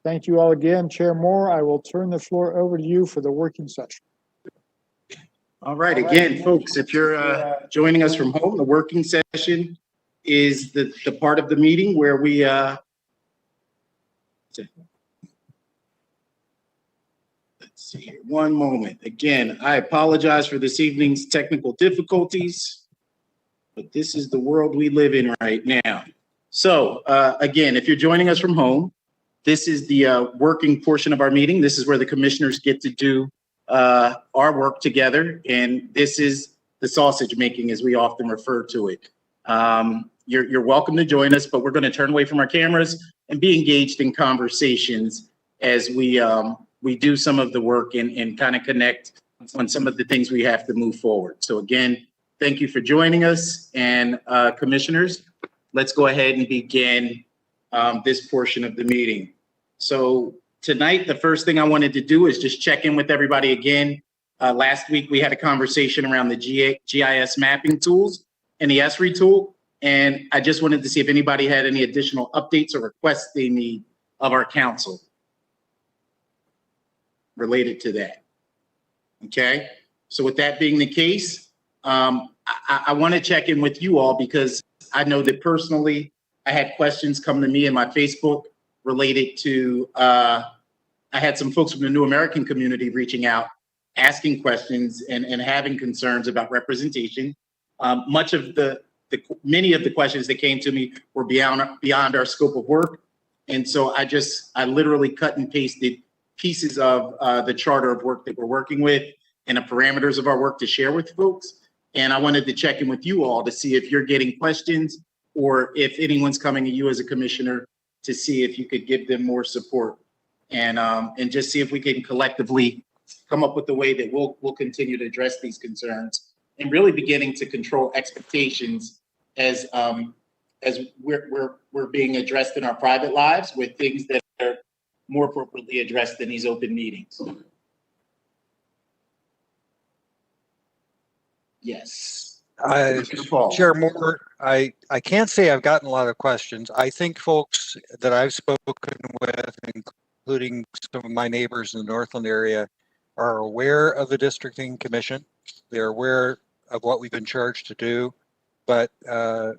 Thank you all again. Chair Moore, I will turn the floor over to you for the working session. All right. Again, folks, if you're joining us from home, the working session is the part of the meeting where we let's see here, one moment. Again, I apologize for this evening's technical difficulties, but this is the world we live in right now. So again, if you're joining us from home, this is the working portion of our meeting. This is where the commissioners get to do our work together, and this is the sausage making, as we often refer to it. You're welcome to join us, but we're going to turn away from our cameras and be engaged in conversations as we do some of the work and kind of connect on some of the things we have to move forward. So again, thank you for joining us, and commissioners, let's go ahead and begin this portion of the meeting. So tonight, the first thing I wanted to do is just check in with everybody again. Last week, we had a conversation around the GIS mapping tools and the ESRI tool. And I just wanted to see if anybody had any additional updates or requests they need of our council related to that. Okay. So with that being the case, I want to check in with you all because I know that personally, I had questions come to me in my Facebook related to, I had some folks from the New American community reaching out, asking questions and having concerns about representation. Many of the questions that came to me were beyond our scope of work. And so I literally cut and pasted pieces of the charter of work that we're working with and the parameters of our work to share with folks. And I wanted to check in with you all to see if you're getting questions or if anyone's coming to you as a commissioner to see if you could give them more support and just see if we can collectively come up with the way that we'll continue to address these concerns and really beginning to control expectations as we're being addressed in our private lives with things that are more appropriately addressed in these open meetings. Yes. Chair Moore, I can't say I've gotten a lot of questions. I think folks that I've spoken with, including some of my neighbors in the Northland area, are aware of the districting commission. They're aware of what we've been charged to do. But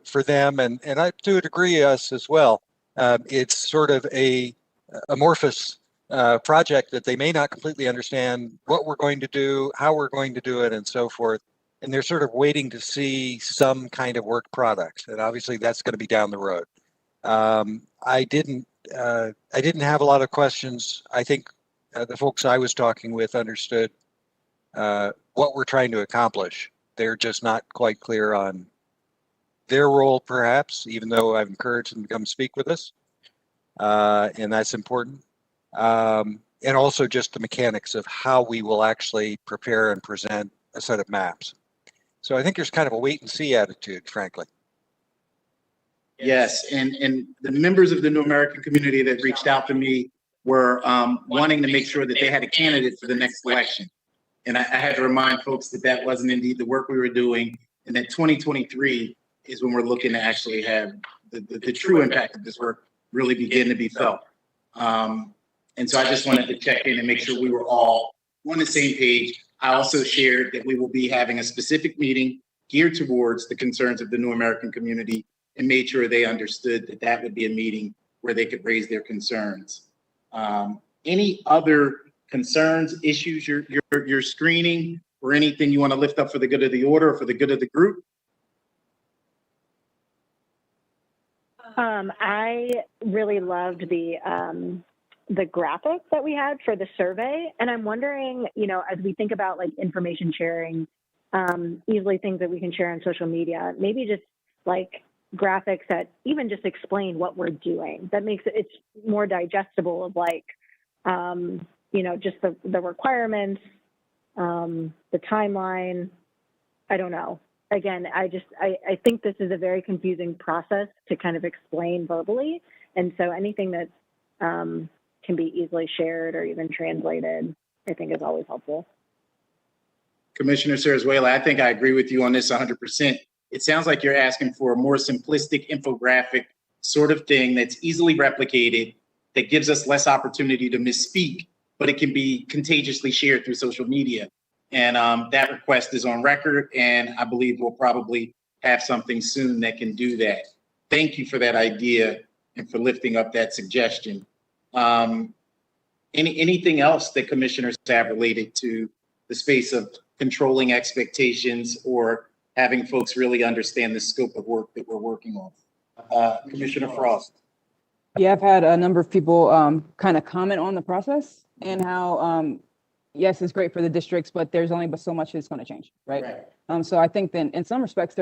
for them, and I, to a degree, us as well, It's sort of a amorphous project that they may not completely understand what we're going to do, how we're going to do it, and so forth. And they're sort of waiting to see some kind of work product. And obviously that's going to be down the road. I didn't have a lot of questions. I think the folks I was talking with understood what we're trying to accomplish. They're just not quite clear on their role, perhaps, even though I've encouraged them to come speak with us. And that's important. And also just the mechanics of how we will actually prepare and present a set of maps. So I think there's kind of a wait and see attitude, frankly. Yes, and the members of the New American community that reached out to me were wanting to make sure that they had a candidate for the next election. And I had to remind folks that that wasn't indeed the work we were doing, and that 2023 is when we're looking to actually have the true impact of this work really begin to be felt. And so I just wanted to check in and make sure we were all on the same page. I also shared that we will be having a specific meeting geared towards the concerns of the New American community, and made sure they understood that that would be a meeting where they could raise their concerns. Any other concerns, issues you're screening, or anything you want to lift up for the good of the order or for the good of the group? I really loved the graphics that we had for the survey, and I'm wondering, you know, as we think about like information sharing, easily things that we can share on social media, maybe just like graphics that even just explain what we're doing. That makes it's more digestible of like, you know, just the requirements, the timeline. I don't know. Again, I think this is a very confusing process to kind of explain verbally. And so anything that can be easily shared or even translated, I think is always helpful. Commissioner Sarasuela, I think I agree with you on this 100%. It sounds like you're asking for a more simplistic infographic sort of thing that's easily replicated, that gives us less opportunity to misspeak, but it can be contagiously shared through social media. And that request is on record, and I believe we'll probably have something soon that can do that. Thank you for that idea and for lifting up that suggestion. Anything else that commissioners have related to the space of controlling expectations or having folks really understand the scope of work that we're working on? Commissioner Frost. Yeah, I've had a number of people kind of comment on the process and how, yes, it's great for the districts, but there's only but so much that's going to change, right? So I think then in some respects,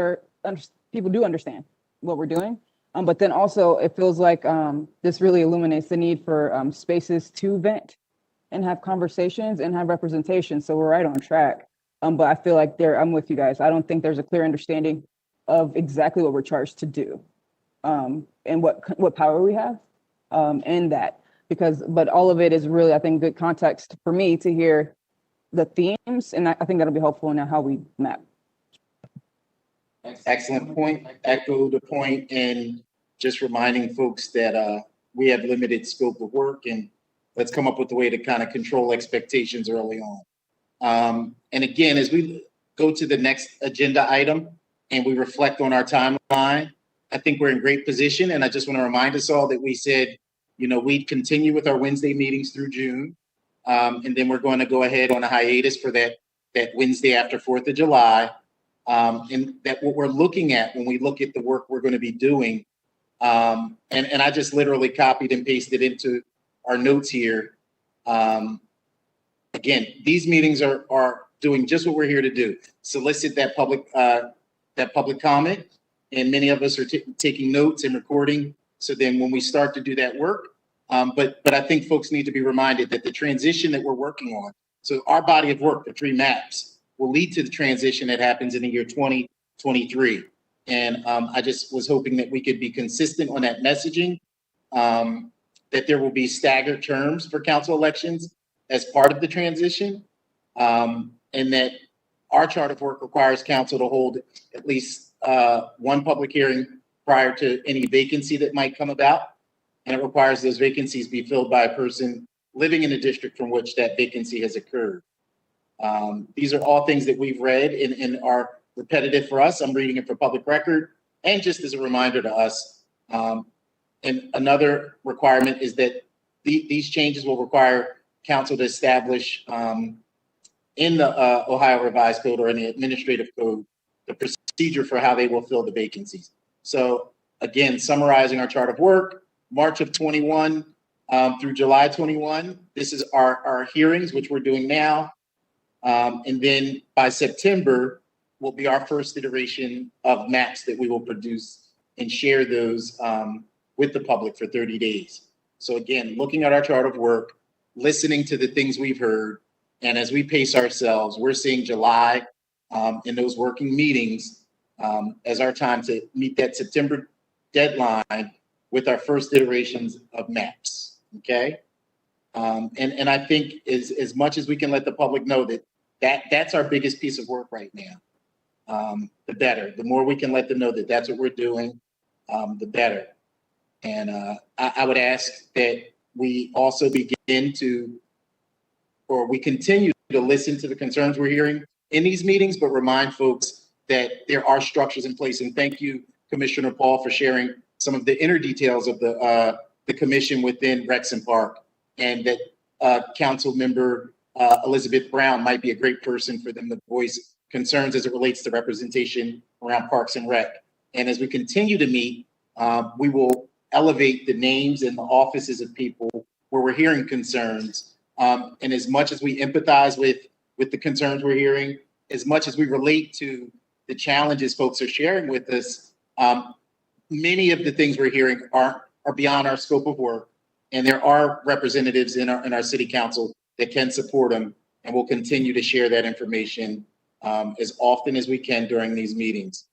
people do understand what we're doing. But then also it feels like this really illuminates the need for spaces to vent and have conversations and have representation. So we're right on track. But I feel like I'm with you guys. I don't think there's a clear understanding of exactly what we're charged to do and what power we have in that. But all of it is really, I think, good context for me to hear the themes. And I think that'll be helpful in how we map. Excellent point. Echo the point, and just reminding folks that we have limited scope of work, and let's come up with a way to kind of control expectations early on. And again, as we go to the next agenda item and we reflect on our timeline, I think we're in great position. And I just want to remind us all that we said, you know, we'd continue with our Wednesday meetings through June. And then we're going to go ahead on a hiatus for that Wednesday after 4th of July. And that what we're looking at when we look at the work we're going to be doing, and I just literally copied and pasted into our notes here. Again, these meetings are doing just what we're here to do: solicit that public comment, and many of us are taking notes and recording. So then, when we start to do that work, but I think folks need to be reminded that the transition that we're working on. So our body of work, the 3 maps, will lead to the transition that happens in the year 2023. And I just was hoping that we could be consistent on that messaging, that there will be staggered terms for council elections as part of the transition, and that our chart of work requires council to hold at least one public hearing prior to any vacancy that might come about. And it requires those vacancies be filled by a person living in the district from which that vacancy has occurred. These are all things that we've read and are repetitive for us. I'm reading it for public record. And just as a reminder to us, And another requirement is that these changes will require council to establish in the Ohio Revised Code or in the administrative code, the procedure for how they will fill the vacancies. So again, summarizing our chart of work, March of 21 through July 21, this is our hearings, which we're doing now. And then by September will be our first iteration of maps that we will produce and share those with the public for 30 days. So again, looking at our chart of work, listening to the things we've heard, and as we pace ourselves, we're seeing July in those working meetings as our time to meet that September deadline with our first iterations of maps, okay? And I think as much as we can let the public know that's our biggest piece of work right now, the better. The more we can let them know that that's what we're doing, the better. And I would ask that we also begin to, or we continue to listen to the concerns we're hearing in these meetings, but remind folks that there are structures in place. And thank you, Commissioner Paul, for sharing some of the inner details of the commission within Rexham Park, and that Council Member Elizabeth Brown might be a great person for them to voice concerns as it relates to representation around Parks and Rec. And as we continue to meet, we will elevate the names and the offices of people where we're hearing concerns. And as much as we empathize with the concerns we're hearing, as much as we relate to the challenges folks are sharing with us, many of the things we're hearing are beyond our scope of work. And there are representatives in our city council that can support them, and we'll continue to share that information as often as we can during these meetings.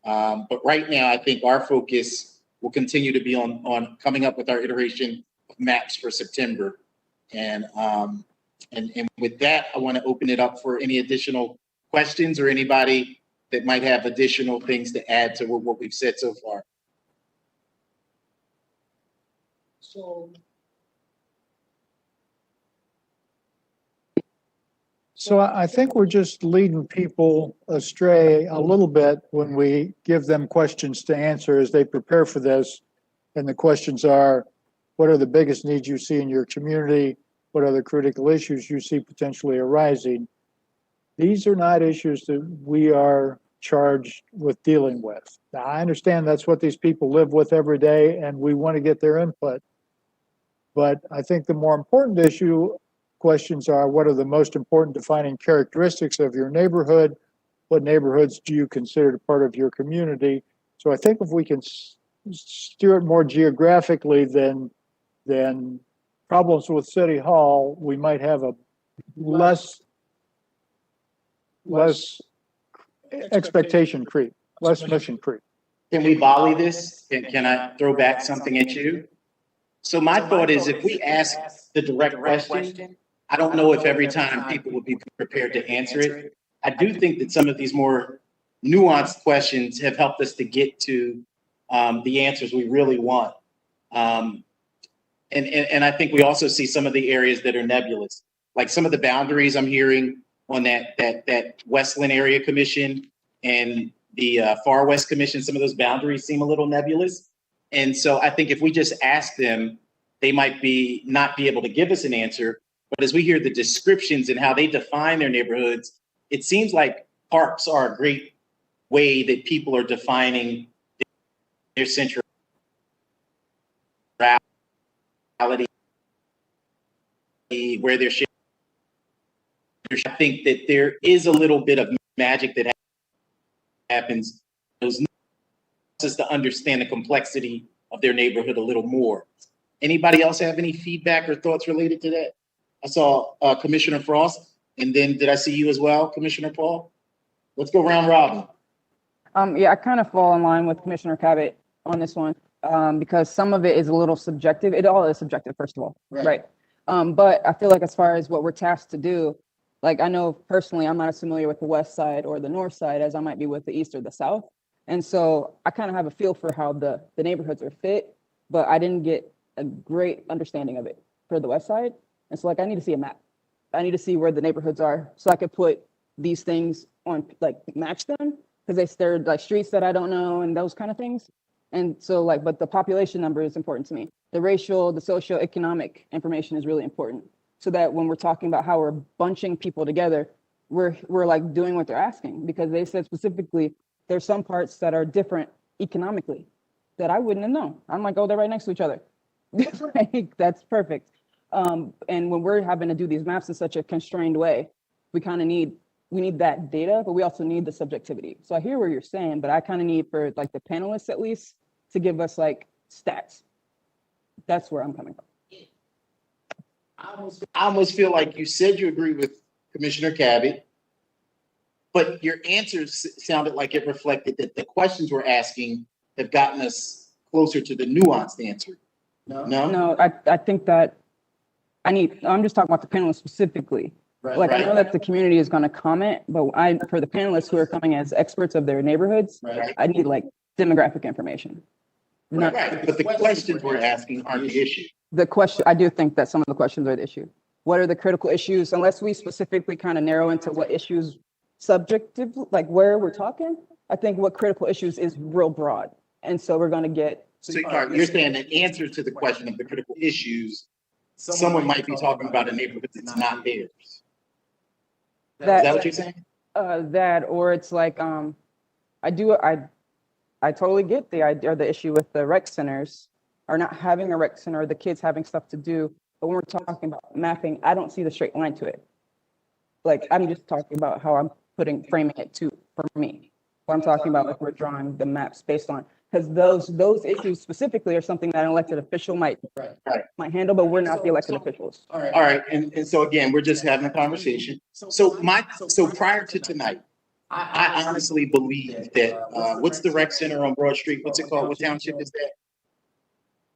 But right now, I think our focus will continue to be on coming up with our iteration of maps for September. And with that, I want to open it up for any additional questions or anybody that might have additional things to add to what we've said so far. So I think we're just leading people astray a little bit when we give them questions to answer as they prepare for this. And the questions are, what are the biggest needs you see in your community? What are the critical issues you see potentially arising? These are not issues that we are charged with dealing with. Now, I understand that's what these people live with every day, and we want to get their input. But I think the more important questions are, what are the most important defining characteristics of your neighborhood? What neighborhoods do you consider part of your community? So I think if we can steer it more geographically than problems with City Hall, we might have a less expectation creep, less mission creep. Can we volley this? Can I throw back something at you? So my thought is, if we ask the direct question, I don't know if every time people would be prepared to answer it. I do think that some of these more nuanced questions have helped us to get to the answers we really want. And I think we also see some of the areas that are nebulous, like some of the boundaries I'm hearing on that Westland Area Commission and the Far West Commission. Some of those boundaries seem a little nebulous. And so I think if we just ask them, they might not be able to give us an answer. But as we hear the descriptions and how they define their neighborhoods, it seems like parks are a great way that people are defining their centrality. Where they're sharing. I think that there is a little bit of magic that happens. Those just to understand the complexity of their neighborhood a little more. Anybody else have any feedback or thoughts related to that? I saw Commissioner Frost, and then did I see you as well, Commissioner Paul? Let's go round robin. Yeah, I kind of fall in line with Commissioner Cabot on this one because some of it is a little subjective. It all is subjective, first of all, right? But I feel like as far as what we're tasked to do, like I know personally, I'm not as familiar with the west side or the north side as I might be with the east or the south. And so I kind of have a feel for how the neighborhoods are fit, but I didn't get a great understanding of it for the west side. And so like, I need to see a map. I need to see where the neighborhoods are so I could put these things on, like match them, because they're like streets that I don't know and those kind of things. And so like, but the population number is important to me. The racial, the socioeconomic information is really important. So that when we're talking about how we're bunching people together, we're like doing what they're asking, because they said specifically, there's some parts that are different economically that I wouldn't have known. I'm like, oh, they're right next to each other. Like, that's perfect. And when we're having to do these maps in such a constrained way, we kind of need that data, but we also need the subjectivity. So I hear what you're saying, but I kind of need for like the panelists at least to give us like stats. That's where I'm coming from. I almost feel like you said you agree with Commissioner Cabot, but your answers sounded like it reflected that the questions we're asking have gotten us closer to the nuanced answer. No, I think that I'm just talking about the panelists specifically. Right, I know that the community is going to comment, but for the panelists who are coming as experts of their neighborhoods, I need like demographic information. Right, but the questions we're asking aren't the issue. I do think that some of the questions are the issue. What are the critical issues? Unless we specifically kind of narrow into what issues subjective, like where we're talking, I think what critical issues is real broad. And so we're going to get. So you're saying the answer to the question of the critical issues, someone might be talking about a neighborhood that's not theirs. Is that what you're saying? That, or it's like, I totally get the idea or the issue with the rec centers or not having a rec center or the kids having stuff to do. But when we're talking about mapping, I don't see the straight line to it. Like, I'm just talking about how I'm framing it for me. What I'm talking about, like we're drawing the maps based on, because those issues specifically are something that an elected official might handle, but we're not the elected officials. All right, and so again, we're just having a conversation. So prior to tonight, I honestly believe that what's the rec center on Broad Street? What's it called? What township is that?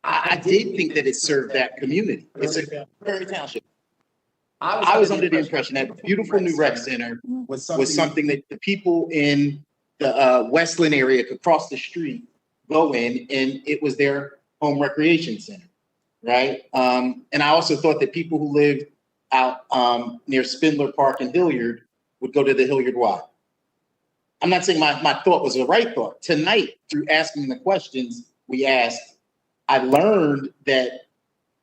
I did think that it served that community. It's a Prairie Township. I was under the impression that beautiful new rec center was something that the people in the Westland area could cross the street, go in, and it was their home recreation center, right? And I also thought that people who lived out near Spindler Park and Hilliard would go to the Hilliard Y. I'm not saying my thought was the right thought. Tonight, through asking the questions we asked, I learned that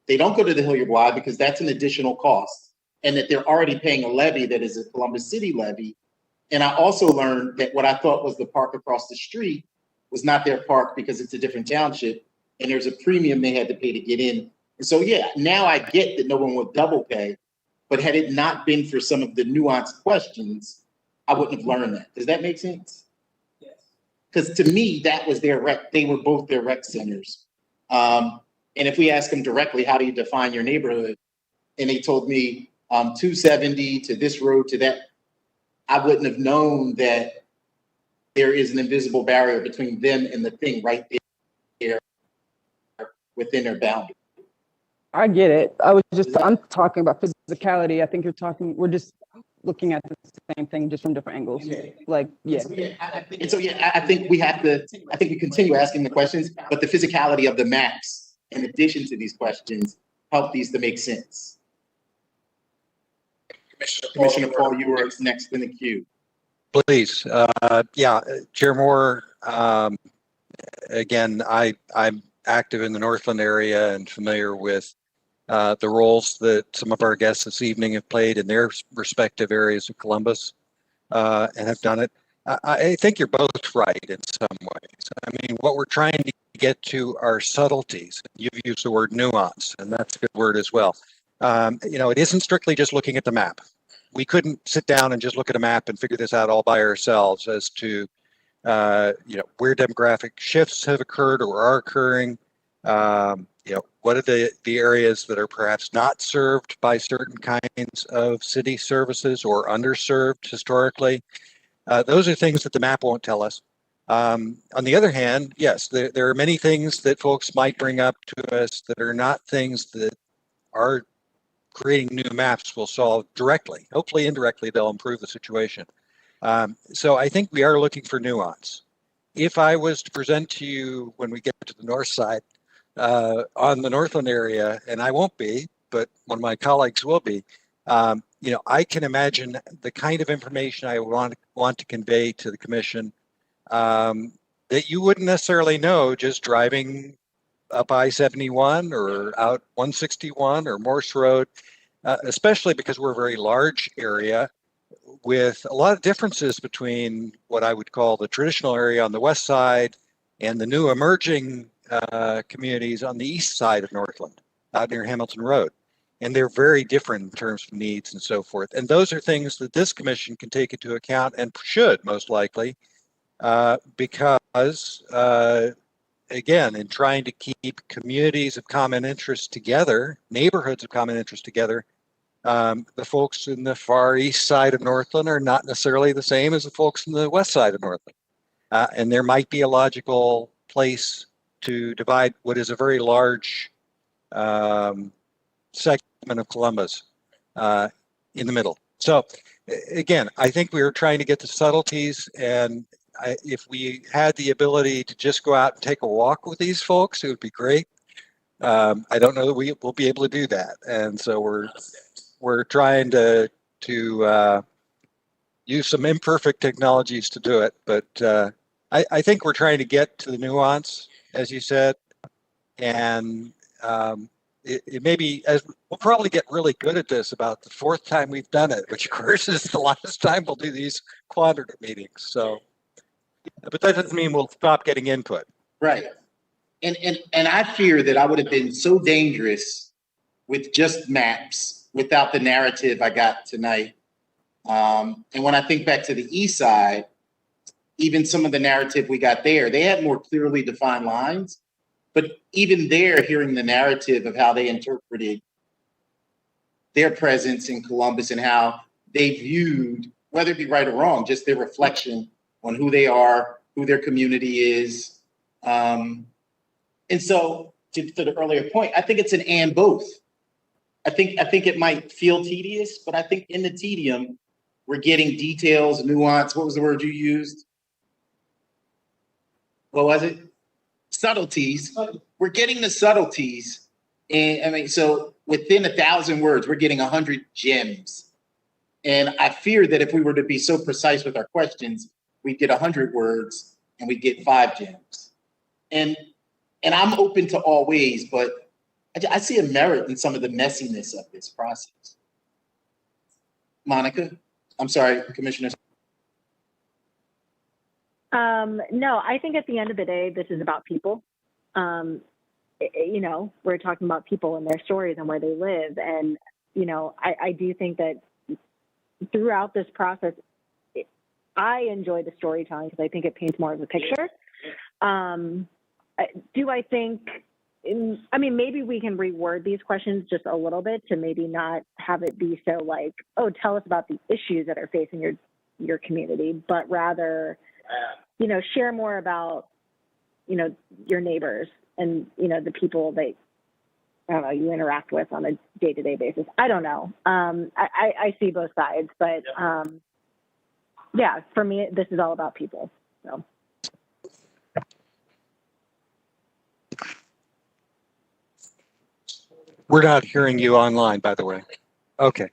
they don't go to the Hilliard Y because that's an additional cost, and that they're already paying a levy that is a Columbus City levy. And I also learned that what I thought was the park across the street was not their park because it's a different township, and there's a premium they had to pay to get in. And so, yeah, now I get that no one would double pay, but had it not been for some of the nuanced questions, I wouldn't have learned that. Does that make sense? Yes. Because to me, that was their rec. They were both their rec centers. And if we ask them directly, how do you define your neighborhood? And they told me 270 to this road to that, I wouldn't have known that there is an invisible barrier between them and the thing right there within their boundary. I get it. I'm talking about physicality. I think we're just looking at the same thing just from different angles. Like, yeah. And so, I think we continue asking the questions, but the physicality of the maps, in addition to these questions, help these to make sense. Commissioner Paul, you were next in the queue. Please. Chair Moore, again, I'm active in the Northland area and familiar with the roles that some of our guests this evening have played in their respective areas of Columbus and have done it. I think you're both right in some ways. I mean, what we're trying to get to are subtleties. You've used the word nuance, and that's a good word as well. It isn't strictly just looking at the map. We couldn't sit down and just look at a map and figure this out all by ourselves as to, where demographic shifts have occurred or are occurring. What are the areas that are perhaps not served by certain kinds of city services or underserved historically? Those are things that the map won't tell us. On the other hand, yes, there are many things that folks might bring up to us that are not things that our creating new maps will solve directly. Hopefully, indirectly, they'll improve the situation. So I think we are looking for nuance. If I was to present to you when we get to the north side on the Northland area, and I won't be, but one of my colleagues will be, I can imagine the kind of information I want to convey to the commission that you wouldn't necessarily know just driving up I-71 or out 161 or Morse Road, especially because we're a very large area with a lot of differences between what I would call the traditional area on the west side and the new emerging communities on the east side of Northland, out near Hamilton Road. And they're very different in terms of needs and so forth. And those are things that this commission can take into account and should most likely, because again, in trying to keep communities of common interest together, neighborhoods of common interest together, the folks in the far east side of Northland are not necessarily the same as the folks in the west side of Northland. And there might be a logical place to divide what is a very large segment of Columbus in the middle. So again, I think we were trying to get the subtleties, and if we had the ability to just go out and take a walk with these folks, it would be great. I don't know that we will be able to do that, and so we're trying to use some imperfect technologies to do it. But I think we're trying to get to the nuance, as you said, and it may be, as we'll probably get really good at this about the fourth time we've done it, which of course is the last time we'll do these quadrant meetings. So, but that doesn't mean we'll stop getting input. Right. And I fear that I would have been so dangerous with just maps without the narrative I got tonight. And when I think back to the east side, even some of the narrative we got there, they had more clearly defined lines. But even there, hearing the narrative of how they interpreted their presence in Columbus and how they viewed, whether it be right or wrong, just their reflection on who they are, who their community is. And so to the earlier point, I think it's an and both. I think it might feel tedious, but I think in the tedium, we're getting details, nuance. What was the word you used? What was it? Subtleties. We're getting the subtleties. And I mean, so within 1,000 words, we're getting 100 gems. And I fear that if we were to be so precise with our questions, we'd get 100 words and we'd get 5 gems. And I'm open to all ways, but I see a merit in some of the messiness of this process. Monica, I'm sorry, Commissioner. No, I think at the end of the day, this is about people. You know, we're talking about people and their stories and where they live. And, you know, I do think that throughout this process, I enjoy the storytelling because I think it paints more of a picture. Do I think, I mean, maybe we can reword these questions just a little bit to maybe not have it be so like, oh, tell us about the issues that are facing your community, but rather, you know, share more about, you know, your neighbors and, you know, the people that, I don't know, you interact with on a day-to-day basis. I don't know. I see both sides, but yeah, for me, this is all about people. So. We're not hearing you online, by the way. Okay.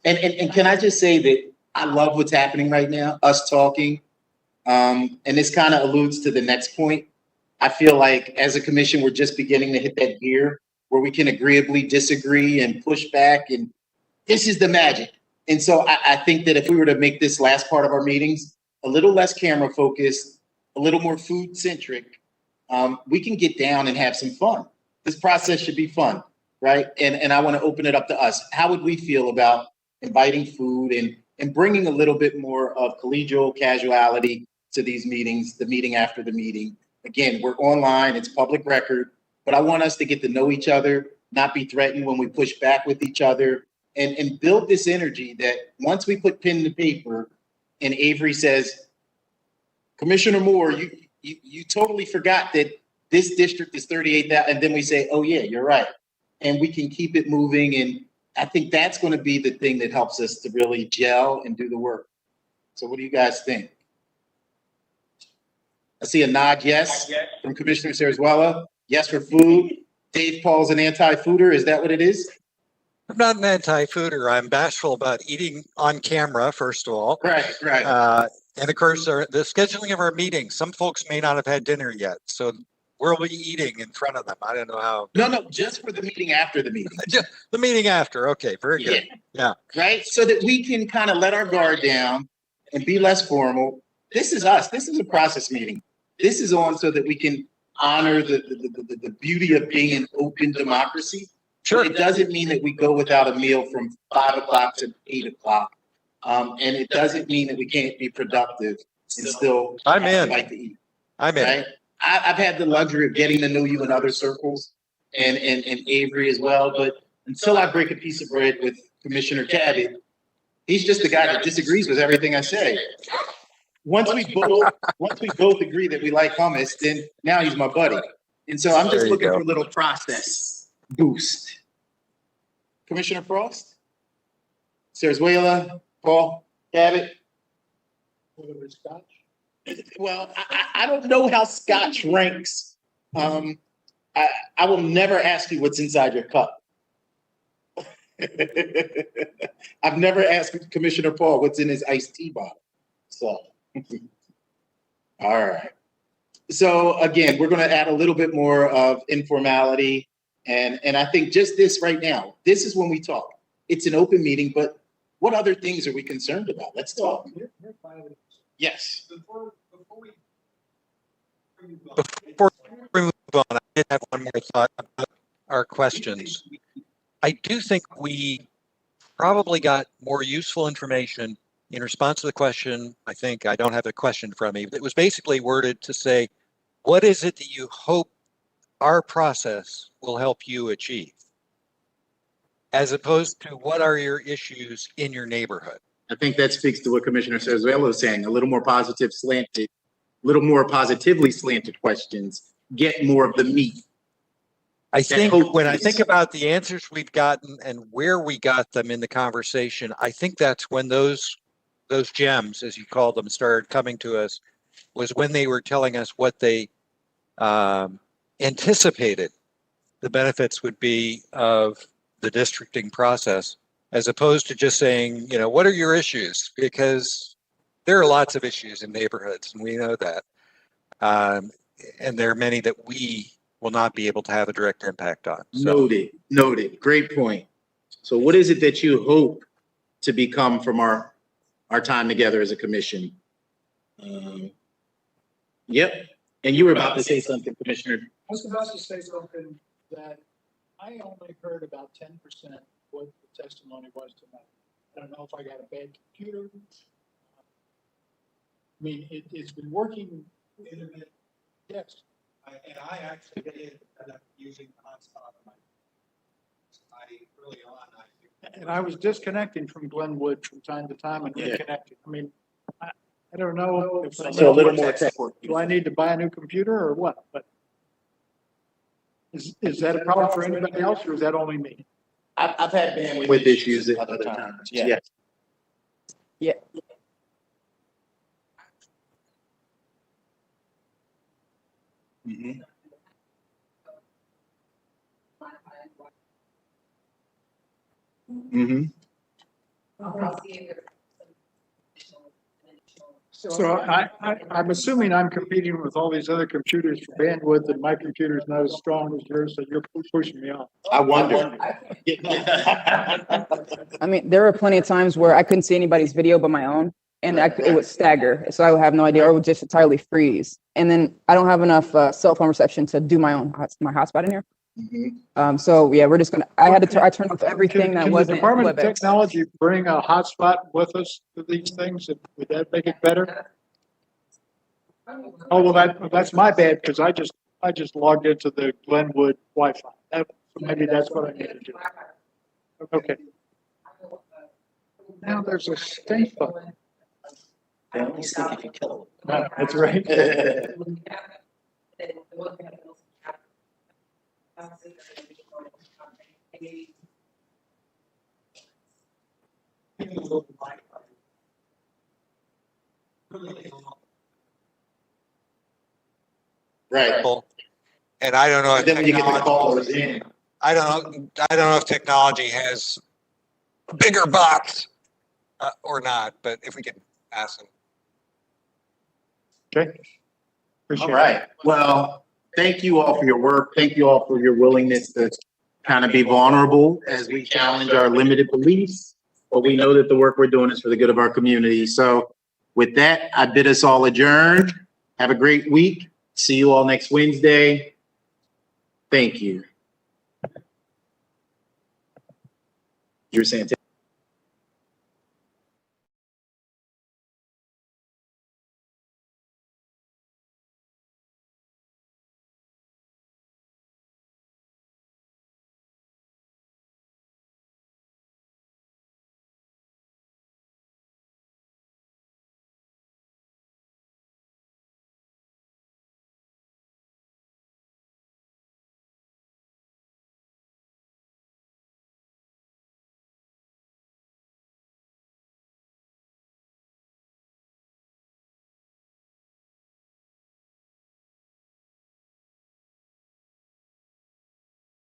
And can I just say that I love what's happening right now, us talking. And this kind of alludes to the next point. I feel like as a commission, we're just beginning to hit that gear where we can agreeably disagree and push back. And this is the magic. And so I think that if we were to make this last part of our meetings a little less camera focused, a little more food centric, we can get down and have some fun. This process should be fun, right? And I want to open it up to us. How would we feel about inviting food and bringing a little bit more of collegial casuality to these meetings, the meeting after the meeting? Again, we're online, it's public record, but I want us to get to know each other, not be threatened when we push back with each other, and build this energy that once we put pen to paper and Avery says, Commissioner Moore, you totally forgot that this district is 38,000, and then we say, oh yeah, you're right. And we can keep it moving. And I think that's going to be the thing that helps us to really gel and do the work. So what do you guys think? I see a nod yes from Commissioner Saraswella. Yes for food. Dave Paul's an anti-fooder. Is that what it is? I'm not an anti-fooder. I'm bashful about eating on camera, first of all. Right, right. And of course, the scheduling of our meetings, some folks may not have had dinner yet. So we'll be eating in front of them. I don't know how. No, just for the meeting after the meeting. The meeting after. Okay, very good. Yeah. Right? So that we can kind of let our guard down and be less formal. This is us. This is a process meeting. This is on so that we can honor the beauty of being an open democracy. Sure. It doesn't mean that we go without a meal from 5 o'clock to 8 o'clock. And it doesn't mean that we can't be productive and still like to eat. I'm in. Right? I've had the luxury of getting to know you in other circles and Avery as well. But until I break a piece of bread with Commissioner Cabot, he's just the guy that disagrees with everything I say. Once we both agree that we like hummus, then now he's my buddy. And so I'm just looking for a little process boost. Commissioner Frost? Saraswella? Paul? Cabot? Scotch? Well, I don't know how Scotch ranks. I will never ask you what's inside your cup. I've never asked Commissioner Paul what's in his iced tea bottle. So, all right. So again, we're going to add a little bit more of informality. And I think just this right now, this is when we talk. It's an open meeting, but what other things are we concerned about? Let's talk. Yes. Before we move on, I did have one more thought about our questions. I do think we probably got more useful information in response to the question. I don't have a question from me, but it was basically worded to say, what is it that you hope our process will help you achieve? As opposed to what are your issues in your neighborhood? I think that speaks to what Commissioner Saraswella was saying, a little more positively slanted questions, get more of the meat. I think when I think about the answers we've gotten and where we got them in the conversation, I think that's when those gems, as you call them, started coming to us, was when they were telling us what they anticipated the benefits would be of the districting process, as opposed to just saying, what are your issues? Because there are lots of issues in neighborhoods, and we know that. And there are many that we will not be able to have a direct impact on. So. Noted. Great point. So what is it that you hope to become from our time together as a commission? Yep. And you were about to say something, Commissioner. I was about to say something that I only heard about 10% what the testimony was tonight. I don't know if I got a bad computer. I mean, it's been working. Yes. I actually did end up using the hotspot on my early on. And I was disconnecting from Glenwood from time to time and reconnecting. I mean, I don't know if So a little more tech work. Do I need to buy a new computer or what? But is that a problem for anybody else, or is that only me? I've had bandwidth issues at other times. Yes. Yeah. Mm-hmm. Mm-hmm. So I'm assuming I'm competing with all these other computers for bandwidth, and my computer's not as strong as yours, so you're pushing me off. I wonder. I mean, there were plenty of times where I couldn't see anybody's video but my own, and it would stagger. So I would have no idea, or it would just entirely freeze. And then I don't have enough cell phone reception to do my hotspot in here. Mm-hmm. So yeah, we're just gonna. I turned off everything that wasn't. Can the Department of WebEx. Technology bring a hotspot with us to these things? Would that make it better? Oh well, that's my bad, because I just logged into the Glenwood Wi-Fi. So maybe that's what I need to do. Okay. Now there's a state button. That's right. Right. people. And I don't know if Then when you get the technology, callers in. I don't know if technology has bigger box or not, but if we could ask them. Okay. Appreciate All right. Well, thank you all for your work. Thank you all for your willingness to kind of be vulnerable as we challenge our limited beliefs. But we know that the work we're doing is for the good of our community. So with that, I bid us all adjourn. Have a great week. See you all next Wednesday. Thank you. You're saying.